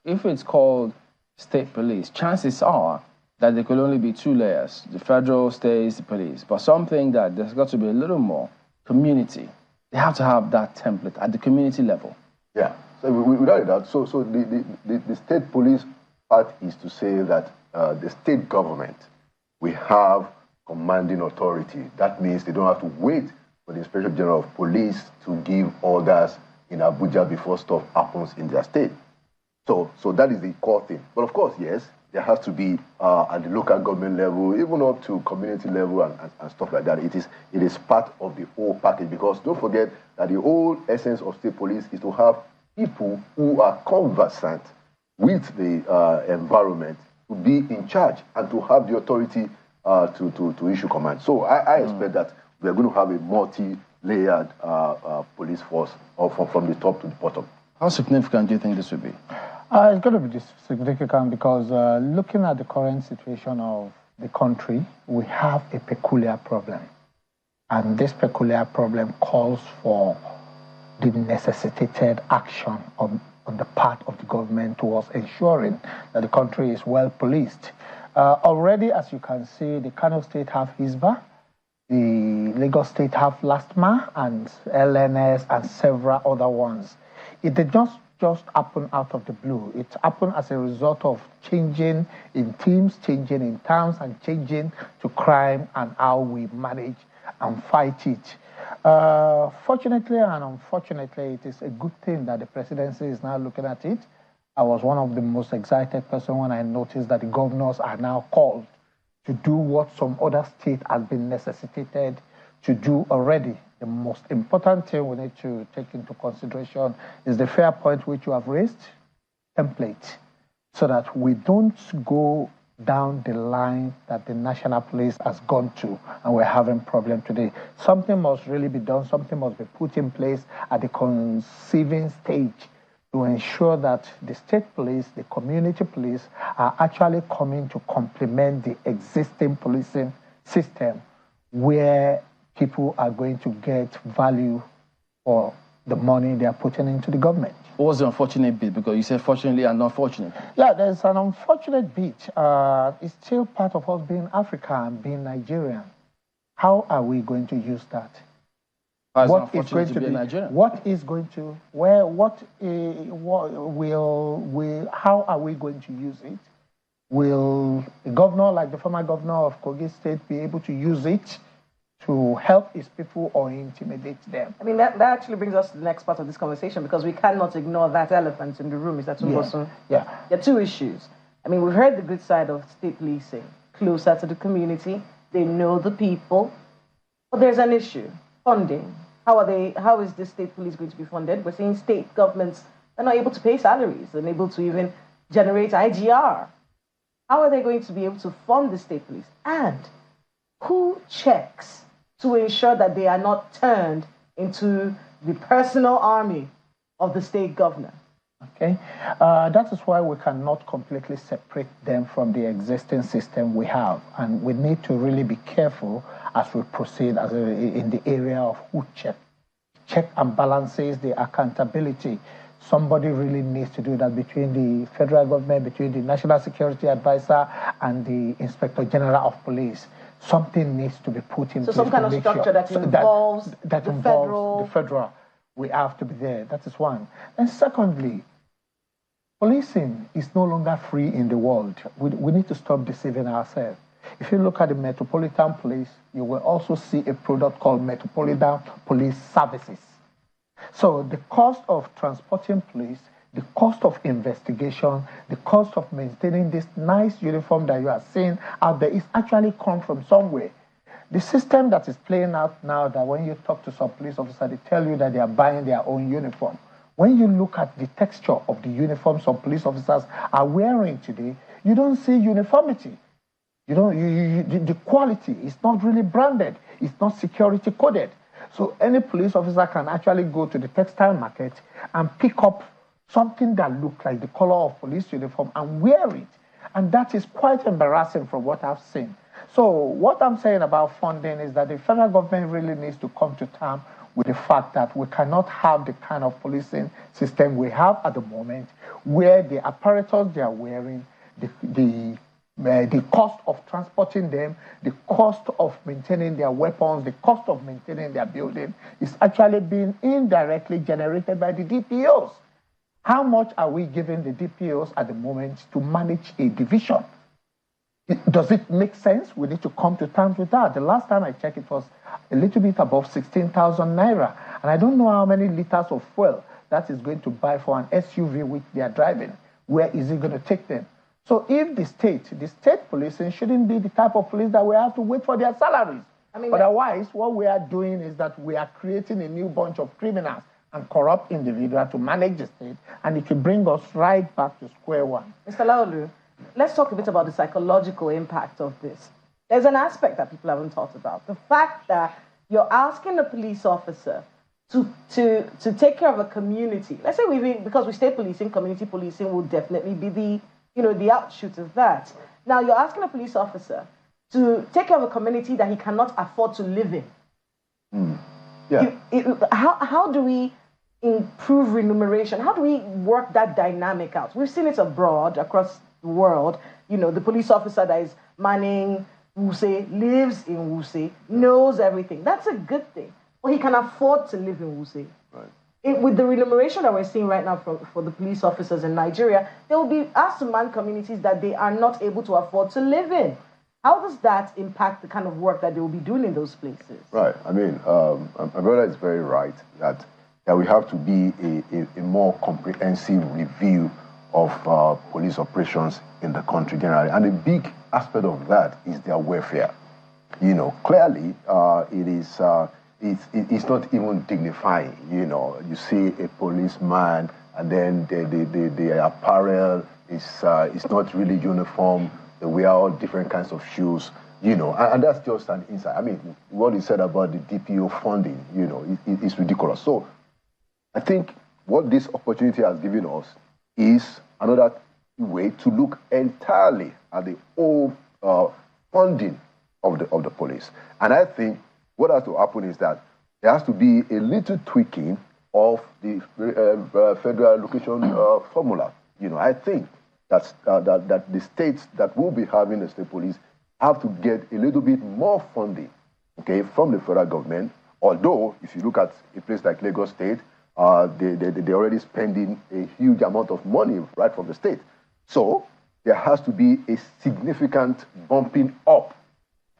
it's called state police, chances are that there could only be two layers, the federal, state, the police. But something that there's got to be a little more community. They have to have that template at the community level. Yeah. So without a doubt, so the state police part is to say that the state government, we have commanding authority. That means they don't have to wait for the Inspector General of Police to give orders in Abuja before stuff happens in their state. So that is the core thing. But of course, yes, there has to be at the local government level, even up to community level and stuff like that. It is part of the whole package because don't forget that the whole essence of state police is to have people who are conversant with the environment to be in charge and to have the authority to issue command. So I expect that we are going to have a multi-layered police force from the top to the bottom. How significant do you think this would be? It's going to be significant because looking at the current situation of the country, we have a peculiar problem. And this peculiar problem calls for the necessitated action on the part of the government towards ensuring that the country is well policed. Already, as you can see, the Kano State have Hisba, the Lagos State have LASTMA and LNS and several other ones. It did not just happen out of the blue. It happened as a result of changing in teams, changing in terms, and changing to crime and how we manage and fight it. Fortunately and unfortunately, it is a good thing that the presidency is now looking at it. I was one of the most excited person when I noticed that the governors are now called to do what some other state has been necessitated to do already. The most important thing we need to take into consideration is the fair point which you have raised, template, so that we don't go down the line that the national police has gone to and we're having problem today. Something must really be done, something must be put in place at the conceiving stage to ensure that the state police, the community police are actually coming to complement the existing policing system where people are going to get value for the money they are putting into the government. What was the unfortunate bit? Because you said fortunately and unfortunately. Yeah, there's an unfortunate bit. It's still part of us being African and being Nigerian. How are we going to use that? What is going to be Nigerian? What is going to, where, how are we going to use it? Will a governor like the former governor of Kogi State be able to use it to help his people or intimidate them? I mean, that actually brings us to the next part of this conversation, because we cannot ignore that elephant in the room. Is that too Yeah. There are two issues. I mean, we've heard the good side of state policing, closer to the community. They know the people. But there's an issue. Funding. How is the state police going to be funded? We're seeing state governments are not able to pay salaries, they're unable to even generate IGR. How are they going to be able to fund the state police? And who checks to ensure that they are not turned into the personal army of the state governor? Okay, that is why we cannot completely separate them from the existing system we have, and we need to really be careful as we proceed in the area of who check and balances the accountability. Somebody really needs to do that between the federal government, between the National Security Advisor and the Inspector General of Police. Something needs to be put in place. So some kind of structure that involves the federal. We have to be there. That is one. And secondly, policing is no longer free in the world. We need to stop deceiving ourselves. If you look at the Metropolitan Police, you will also see a product called Metropolitan Police Services. So the cost of transporting police, the cost of investigation, the cost of maintaining this nice uniform that you are seeing out there is actually come from somewhere. The system that is playing out now, that when you talk to some police officer, they tell you that they are buying their own uniform. When you look at the texture of the uniform some police officers are wearing today, you don't see uniformity. The quality is not really branded. It's not security coded. So any police officer can actually go to the textile market and pick up something that looks like the color of police uniform and wear it. And that is quite embarrassing from what I've seen. So what I'm saying about funding is that the federal government really needs to come to terms with the fact that we cannot have the kind of policing system we have at the moment, where the apparatus they are wearing, the cost of transporting them, the cost of maintaining their weapons, the cost of maintaining their building is actually being indirectly generated by the DPOs. How much are we giving the DPOs at the moment to manage a division? Does it make sense? We need to come to terms with that. The last time I checked, it was a little bit above 16,000 naira. And I don't know how many liters of fuel that is going to buy for an SUV which they are driving. Where is it going to take them? So if the state policing shouldn't be the type of police that we have to wait for their salaries. Otherwise, what we are doing is that we are creating a new bunch of criminals and corrupt individuals to manage the state, and it will bring us right back to square one. Mr. Laolu, let's talk a bit about the psychological impact of this. There's an aspect that people haven't talked about. The fact that you're asking a police officer to take care of a community. Let's say because we state policing, community policing will definitely be the outshoot of that. Now you're asking a police officer to take care of a community that he cannot afford to live in. Yeah. How do we improve remuneration? How do we work that dynamic out? We've seen it abroad across world, you know, the police officer that is manning Wuse lives in Wuse, knows everything. That's a good thing. But he can afford to live in Wuse. Right. With the remuneration that we're seeing right now for the police officers in Nigeria, they will be asked to man communities that they are not able to afford to live in. How does that impact the kind of work that they will be doing in those places? Right. I mean, my brother is very right that we have to be a more comprehensive review of police operations in the country generally. And a big aspect of that is their welfare. You know, clearly, it's not even dignifying. You know, you see a policeman and then the apparel is not really uniform. They wear all different kinds of shoes, you know, and that's just an insight. I mean, what he said about the DPO funding, you know, it's ridiculous. So I think what this opportunity has given us is another way to look entirely at the whole funding of the police. And I think what has to happen is that there has to be a little tweaking of the federal allocation formula. You know, I think that the states that will be having the state police have to get a little bit more funding, okay, from the federal government. Although, if you look at a place like Lagos State, they're already spending a huge amount of money right from the state. So there has to be a significant bumping up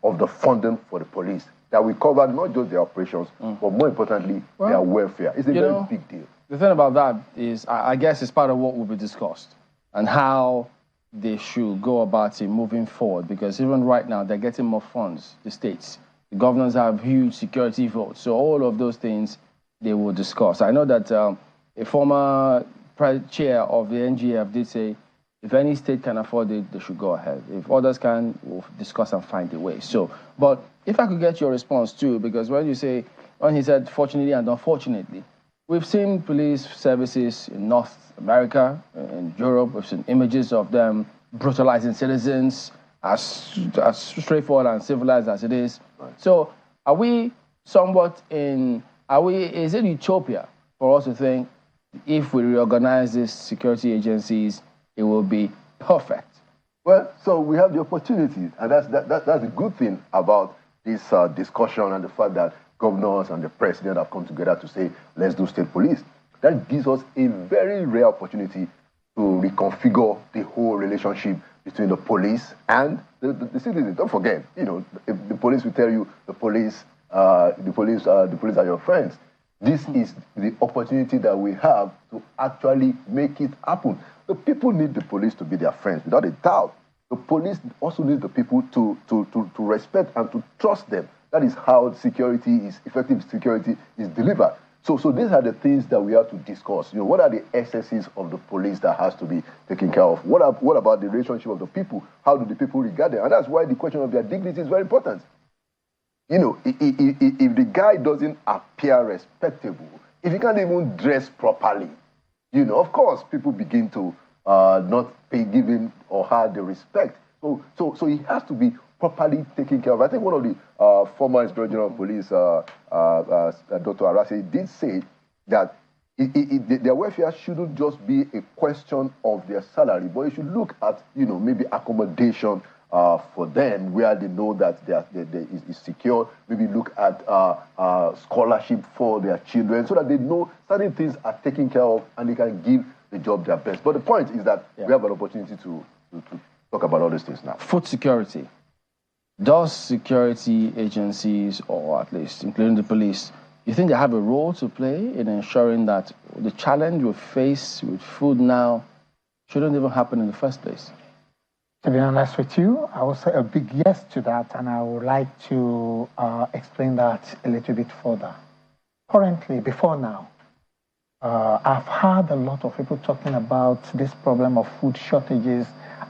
of the funding for the police that will cover not just their operations, but more importantly, their welfare. It's a very big deal. The thing about that is, I guess it's part of what will be discussed and how they should go about it moving forward, because even right now, they're getting more funds, the states. The governors have huge security votes. So all of those things they will discuss. I know that a former chair of the NGF did say, if any state can afford it, they should go ahead. If others can, we'll discuss and find a way. So, but if I could get your response too, because when he said fortunately and unfortunately, we've seen police services in North America, in Europe. We've seen images of them brutalizing citizens, as straightforward and civilized as it is. Right. So are we somewhat is it utopia for us to think if we reorganize these security agencies, it will be perfect? Well, so we have the opportunity, and that's a good thing about this discussion and the fact that governors and the president have come together to say, let's do state police. That gives us a very rare opportunity to reconfigure the whole relationship between the police and the citizens. Don't forget, you know, if the police will tell you the police are your friends. This is the opportunity that we have to actually make it happen. The people need the police to be their friends, without a doubt. The police also need the people to respect and to trust them. That is how effective security is delivered. So these are the things that we have to discuss. You know, what are the excesses of the police that has to be taken care of? What about the relationship of the people? How do the people regard them? And that's why the question of their dignity is very important. You know, if the guy doesn't appear respectable, if he can't even dress properly, you know, of course, people begin to not give him or her the respect. So he has to be properly taken care of. I think one of the former Inspector General of Police, Dr. Arase, did say that their welfare shouldn't just be a question of their salary, but you should look at, you know, maybe accommodation for them where they know that is secure. Maybe look at scholarship for their children so that they know certain things are taken care of and they can give the job their best. But the point is that we have an opportunity to talk about all these things now. Food security. Does security agencies, or at least including the police, you think they have a role to play in ensuring that the challenge we face with food now shouldn't even happen in the first place? To be honest with you, I would say a big yes to that, and I would like to explain that a little bit further. Currently, before now, I've heard a lot of people talking about this problem of food shortages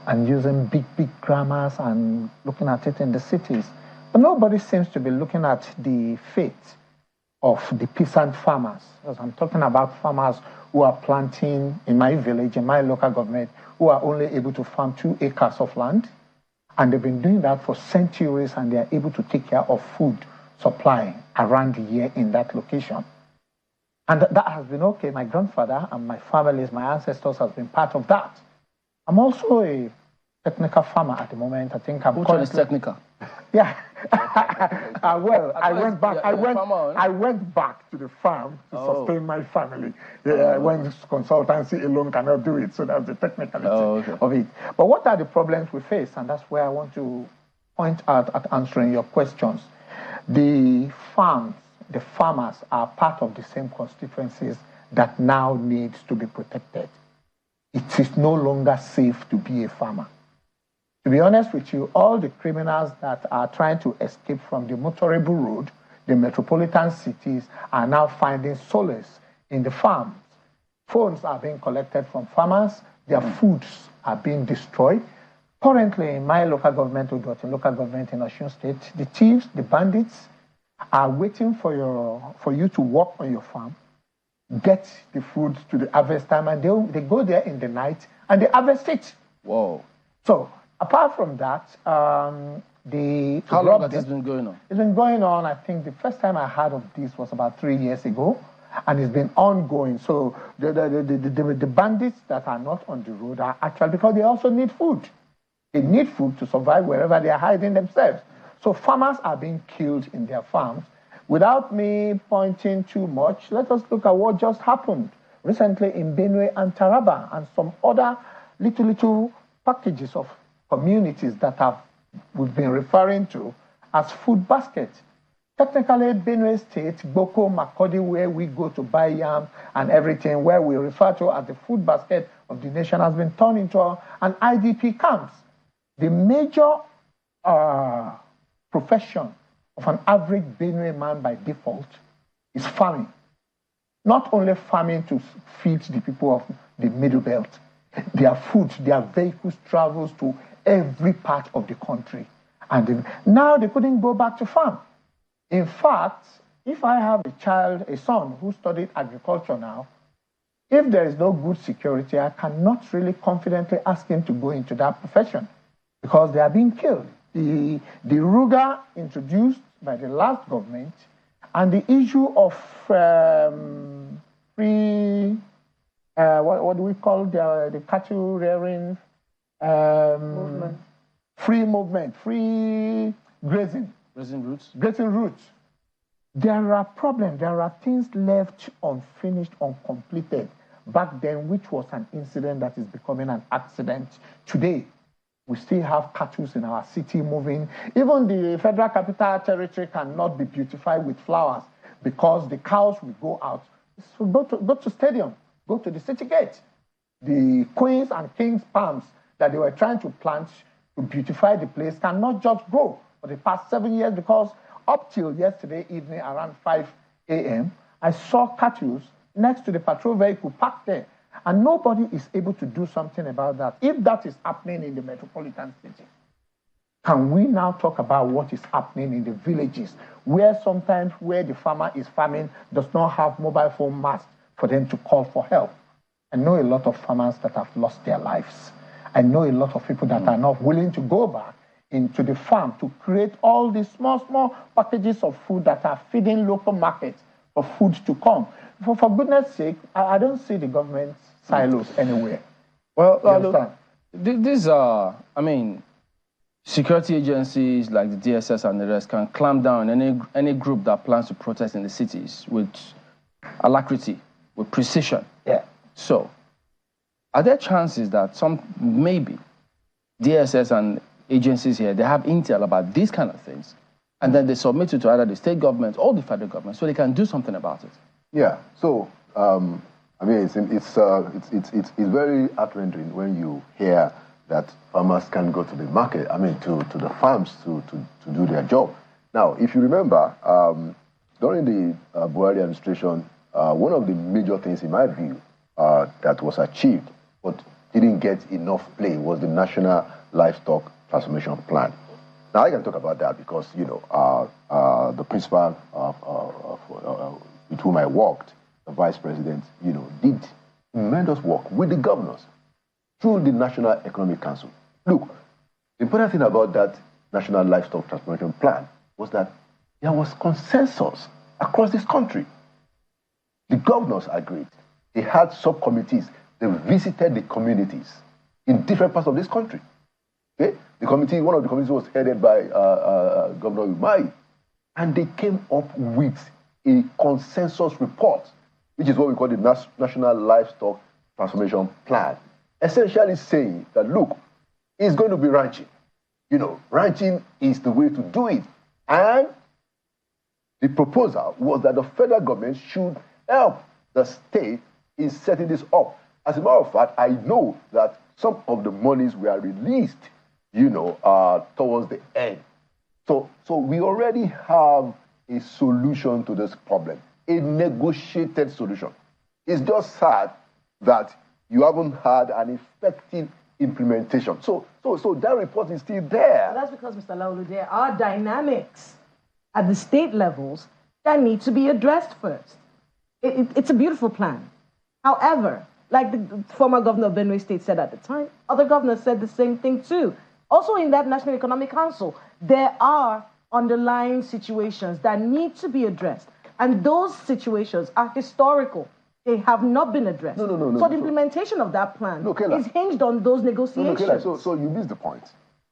and using big grammars and looking at it in the cities. But nobody seems to be looking at the fate of the peasant farmers. As I'm talking about farmers who are planting in my village, in my local government, who are only able to farm 2 acres of land. And they've been doing that for centuries, and they are able to take care of food supply around the year in that location. And that has been okay. My grandfather and my families, my ancestors has been part of that. I'm also a technical farmer at the moment. I think I'm Which one is technical? Yeah. Well, I went back. I went back to the farm to sustain my family. Yeah, when consultancy alone cannot do it, so that's the technicality of it. But what are the problems we face? And that's where I want to point out at answering your questions. The farmers are part of the same constituencies that now needs to be protected. It is no longer safe to be a farmer. To be honest with you, all the criminals that are trying to escape from the motorable road, the metropolitan cities, are now finding solace in the farms. Phones are being collected from farmers, their foods are being destroyed. Currently, in my local government, Udoti, local government in Osun State, the thieves, the bandits, are waiting for you to work on your farm, get the food to the harvest time, and they go there in the night and they harvest it. Whoa. So, apart from that, how long has this been going on? It's been going on, I think the first time I heard of this was about 3 years ago, and it's been ongoing. So the bandits that are not on the road are actually, because they also need food. They need food to survive wherever they are hiding themselves. So farmers are being killed in their farms. Without me pointing too much, let us look at what just happened recently in Benue and Taraba and some other little packages of communities that we've been referring to as food baskets. Technically, Benue State, Boko, Makodi, where we go to buy yam and everything, where we refer to as the food basket of the nation, has been turned into an IDP camps. The major profession of an average Benue man by default is farming. Not only farming to feed the people of the Middle Belt. Their food, their vehicles travels to every part of the country. And now they couldn't go back to farm. In fact, if I have a son who studied agriculture now, if there is no good security, I cannot really confidently ask him to go into that profession because they are being killed. The Ruga introduced by the last government and the issue of free, what do we call the cattle rearing? Free movement, free grazing. Grazing routes. There are problems, there are things left unfinished, uncompleted back then, which was an incident that is becoming an accident today. We still have cattle in our city moving. Even the Federal Capital Territory cannot be beautified with flowers because the cows will go out. So go to stadium, go to the city gate. The queens and kings palms that they were trying to plant to beautify the place cannot just grow for the past 7 years because up till yesterday evening around 5 a.m., I saw cattle next to the patrol vehicle parked there. And nobody is able to do something about that. If that is happening in the metropolitan city, can we now talk about what is happening in the villages where sometimes where the farmer is farming does not have mobile phone masts for them to call for help? I know a lot of farmers that have lost their lives. I know a lot of people that are not willing to go back into the farm to create all these small packages of food that are feeding local markets for food to come. For goodness sake, I don't see the government silos anywhere. Well, these are, security agencies like the DSS and the rest can clamp down any group that plans to protest in the cities with alacrity, with precision. Yeah. So, are there chances that maybe DSS and agencies here, they have intel about these kind of things, and then they submit it to either the state government or the federal government so they can do something about it? Yeah. So, it's very heart-rending when you hear that farmers can go to the market, to the farms to do their job. Now, if you remember, during the Buhari administration, one of the major things, in my view, that was achieved but didn't get enough play was the National Livestock Transformation Plan. Now, I can talk about that because, the principal with whom I worked, the vice president, did tremendous work with the governors through the National Economic Council. Look, the important thing about that National Livestock Transformation Plan was that there was consensus across this country. The governors agreed. They had subcommittees. They visited the communities in different parts of this country. Okay? The committee, one of the committees was headed by Governor Umahi, and they came up with a consensus report, which is what we call the National Livestock Transformation Plan, essentially saying that, look, it's going to be ranching. You know, ranching is the way to do it. And the proposal was that the federal government should help the state in setting this up. As a matter of fact, I know that some of the monies were released, you know, towards the end. So we already have a solution to this problem, a negotiated solution. It's just sad that you haven't had an effective implementation. So that report is still there. Well, that's because, Mr. Laulu, there are dynamics at the state levels that need to be addressed first. It's a beautiful plan. However, like the former governor of Benue State said at the time, other governors said the same thing too. Also in that National Economic Council, there are underlying situations that need to be addressed. And those situations are historical. They have not been addressed. No. So the implementation of that plan is hinged on those negotiations. No, Kayla, so you missed the point.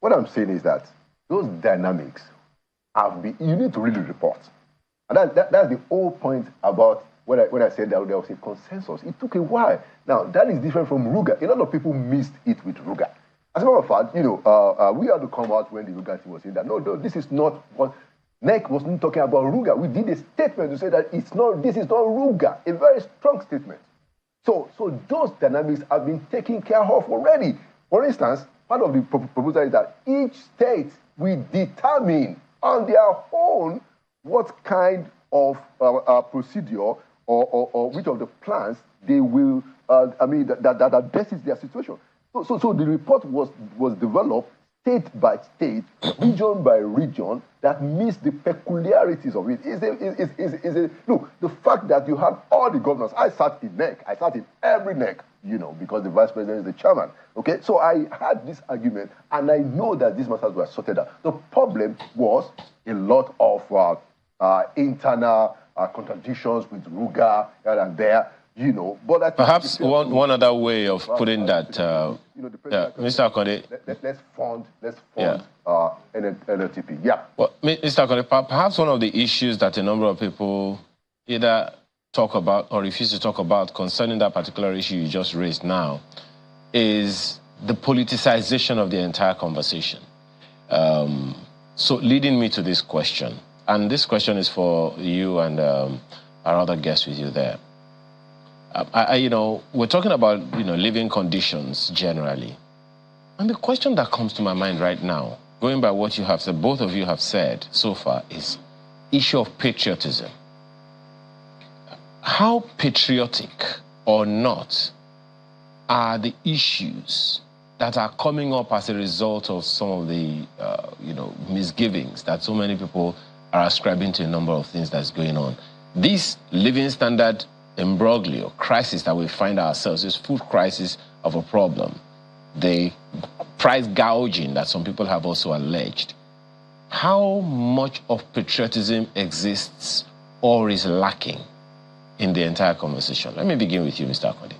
What I'm saying is that those dynamics have been, you need to read the report. And that's the whole point about when I said that there was a consensus. It took a while. Now, that is different from Ruga. A lot of people missed it with Ruga. As a matter of fact, you know, we had to come out when the Ruga team was saying that, no, this is not what, NEC wasn't talking about Ruga. We did a statement to say that this is not Ruga, a very strong statement. So those dynamics have been taken care of already. For instance, part of the proposal is that each state will determine on their own what kind of procedure or which of the plans they will, that addresses their situation. So the report was developed state by state, region by region, that meets the peculiarities of it. Look, the fact that you have all the governors, I sat in NEC, I sat in every NEC, you know, because the vice president is the chairman. Okay, so I had this argument, and I know that these matters were sorted out. The problem was a lot of internal contradictions with Ruga here and there. You know, but I perhaps one other way of putting that, Mr. Akande. Let's fund NLTP. Yeah. Well, Mr. Akande, perhaps one of the issues that a number of people either talk about or refuse to talk about concerning that particular issue you just raised now is the politicization of the entire conversation. So leading me to this question, and this question is for you and our other guests with you there. You know, we're talking about, you know, living conditions generally. And the question that comes to my mind right now, going by what you have said, both of you have said so far, is issue of patriotism. How patriotic or not are the issues that are coming up as a result of some of the, you know, misgivings that so many people are ascribing to a number of things that's going on? This living standard imbroglio, crisis that we find ourselves, this food crisis of a problem, the price gouging that some people have also alleged. How much of patriotism exists or is lacking in the entire conversation? Let me begin with you, Mr. Akande.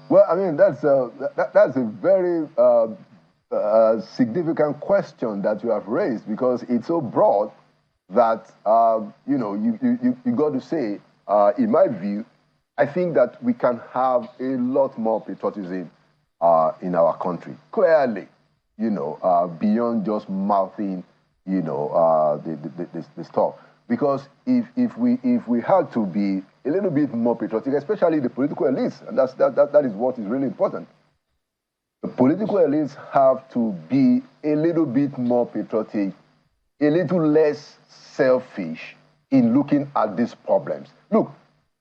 Well, I mean, that's a very significant question that you have raised, because it's so broad that, you know, you got to say, in my view, I think that we can have a lot more patriotism in our country. Clearly, you know, beyond just mouthing, you know, the stuff. Because if we had to be a little bit more patriotic, especially the political elites, and that is what is really important. The political elites have to be a little bit more patriotic, a little less selfish in looking at these problems. Look,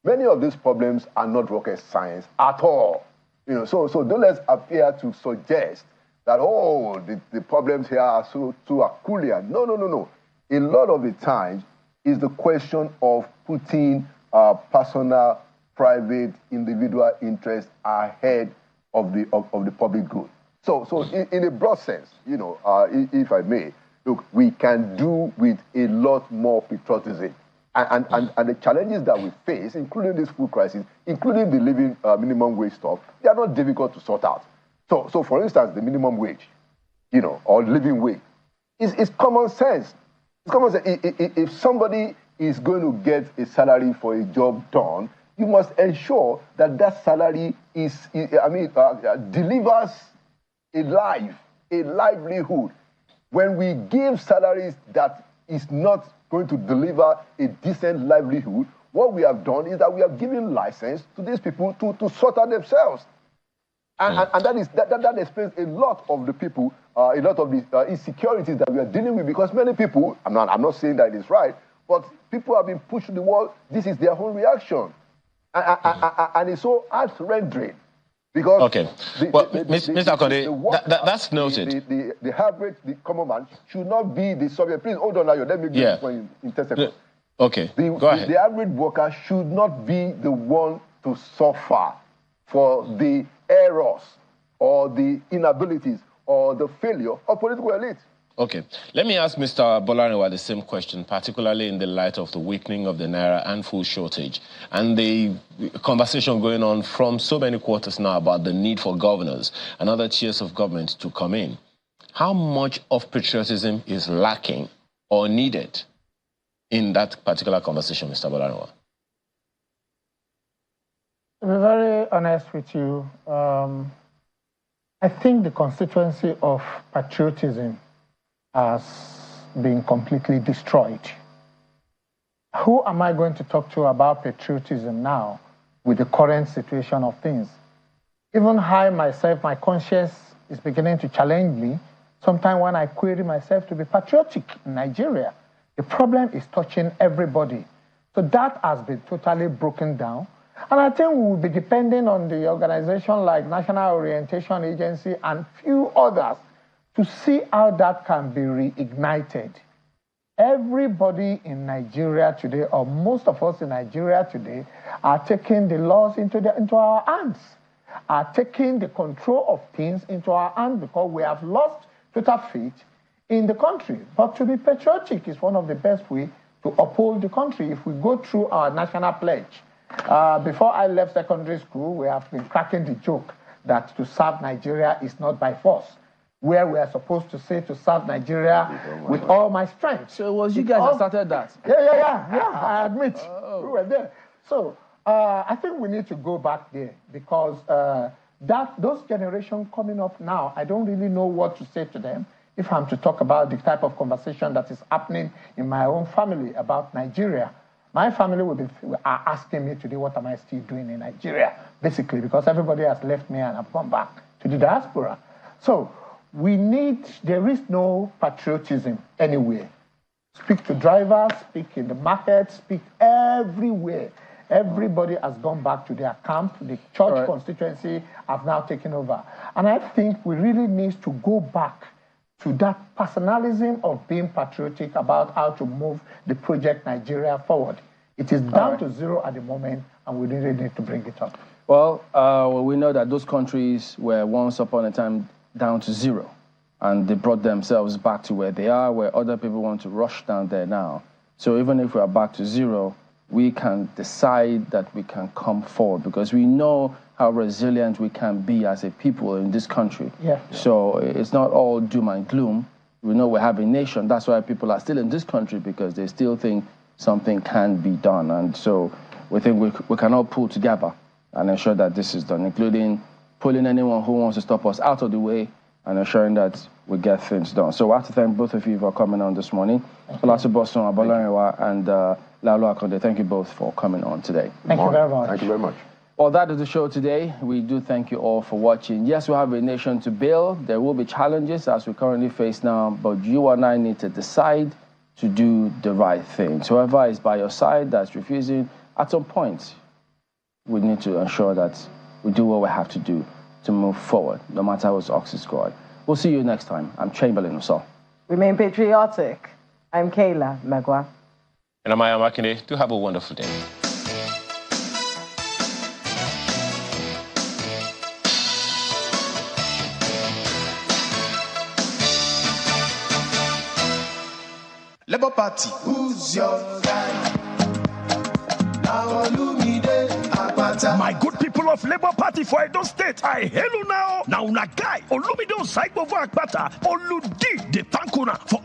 many of these problems are not rocket science at all. You know, so don't let's appear to suggest that, oh, the problems here are so Herculean. No. A lot of the times is the question of putting personal, private, individual interest ahead of the public good. So in a broad sense, you know, if I may, look, we can do with a lot more patriotism. And the challenges that we face, including this food crisis, including the living minimum wage stuff, they are not difficult to sort out. So for instance, the minimum wage, or living wage, is common sense. It's common sense. If somebody is going to get a salary for a job done, you must ensure that that salary delivers a livelihood. When we give salaries that is not going to deliver a decent livelihood, what we have done is that we have given license to these people to sort out themselves. And that explains a lot of the people, a lot of the insecurities that we are dealing with, because many people, I'm not saying that it is right, but people have been pushed to the wall. This is their own reaction. And it's so heart-rendering. Because okay. Mr. Akande, that's noted. The average, the common man, should not be the subject. Please hold on now. Let me get this point in 10 seconds. Okay, go ahead. The average worker should not be the one to suffer for the errors or the inabilities or the failure of political elite. Okay. Let me ask Mr. Bolarinwa the same question, particularly in the light of the weakening of the Naira and food shortage and the conversation going on from so many quarters now about the need for governors and other tiers of government to come in. How much of patriotism is lacking or needed in that particular conversation, Mr. Bolarinwa? To be very honest with you, I think the constituency of patriotism has been completely destroyed. Who am I going to talk to about patriotism now with the current situation of things? Even I myself, my conscience is beginning to challenge me sometimes when I query myself to be patriotic in Nigeria. The problem is touching everybody. So that has been totally broken down. And I think we will be depending on the organization like National Orientation Agency and few others to see how that can be reignited. Everybody in Nigeria today, or most of us in Nigeria today, are taking the laws into our hands, are taking the control of things into our hands because we have lost total faith in the country. But to be patriotic is one of the best ways to uphold the country. If we go through our national pledge, before I left secondary school, we have been cracking the joke that to serve Nigeria is not by force, where we are supposed to say to serve Nigeria with all my strength. So it was you guys that started that? Yeah, I admit. We were there. So I think we need to go back there because those generations coming up now, I don't really know what to say to them if I'm to talk about the type of conversation that is happening in my own family about Nigeria. My family are asking me today, what am I still doing in Nigeria? Basically, because everybody has left me and I've gone back to the diaspora. So there is no patriotism anywhere. Speak to drivers, speak in the market, speak everywhere. Everybody has gone back to their camp. The church constituency have now taken over. And I think we really need to go back to that personalism of being patriotic about how to move the project Nigeria forward. It is down to zero at the moment, and we really need to bring it up. Well, we know that those countries were once upon a time down to zero, and they brought themselves back to where they are, where other people want to rush down there now. So even if we are back to zero, we can decide that we can come forward because we know how resilient we can be as a people in this country. Yeah. So it's not all doom and gloom. We know we have a nation. That's why people are still in this country, because they still think something can be done. And so we think we can all pull together and ensure that this is done, including pulling anyone who wants to stop us out of the way and ensuring that we get things done. So I have to thank both of you for coming on this morning. Olasubosun Bolarinwa and Laolu Akande, thank you both for coming on today. Thank you very much. Thank you very much. Well, that is the show today. We do thank you all for watching. Yes, we have a nation to build. There will be challenges as we currently face now, but you and I need to decide to do the right thing. So whoever is by your side that's refusing, at some point, we need to ensure that we do what we have to do to move forward, no matter what's Ox's squad. We'll see you next time. I'm Chamberlain Uso. Remain patriotic. I'm Kayla Magwa. And I'm Aya Makinde. Do have a wonderful day. Labour Party, who's your guy? Now Olumide Akpata. My good people of Labour Party for Edo State, I hail you now. Now, una guy, Olumide Osaigbovo Akpata, Oludi de Pankuna for all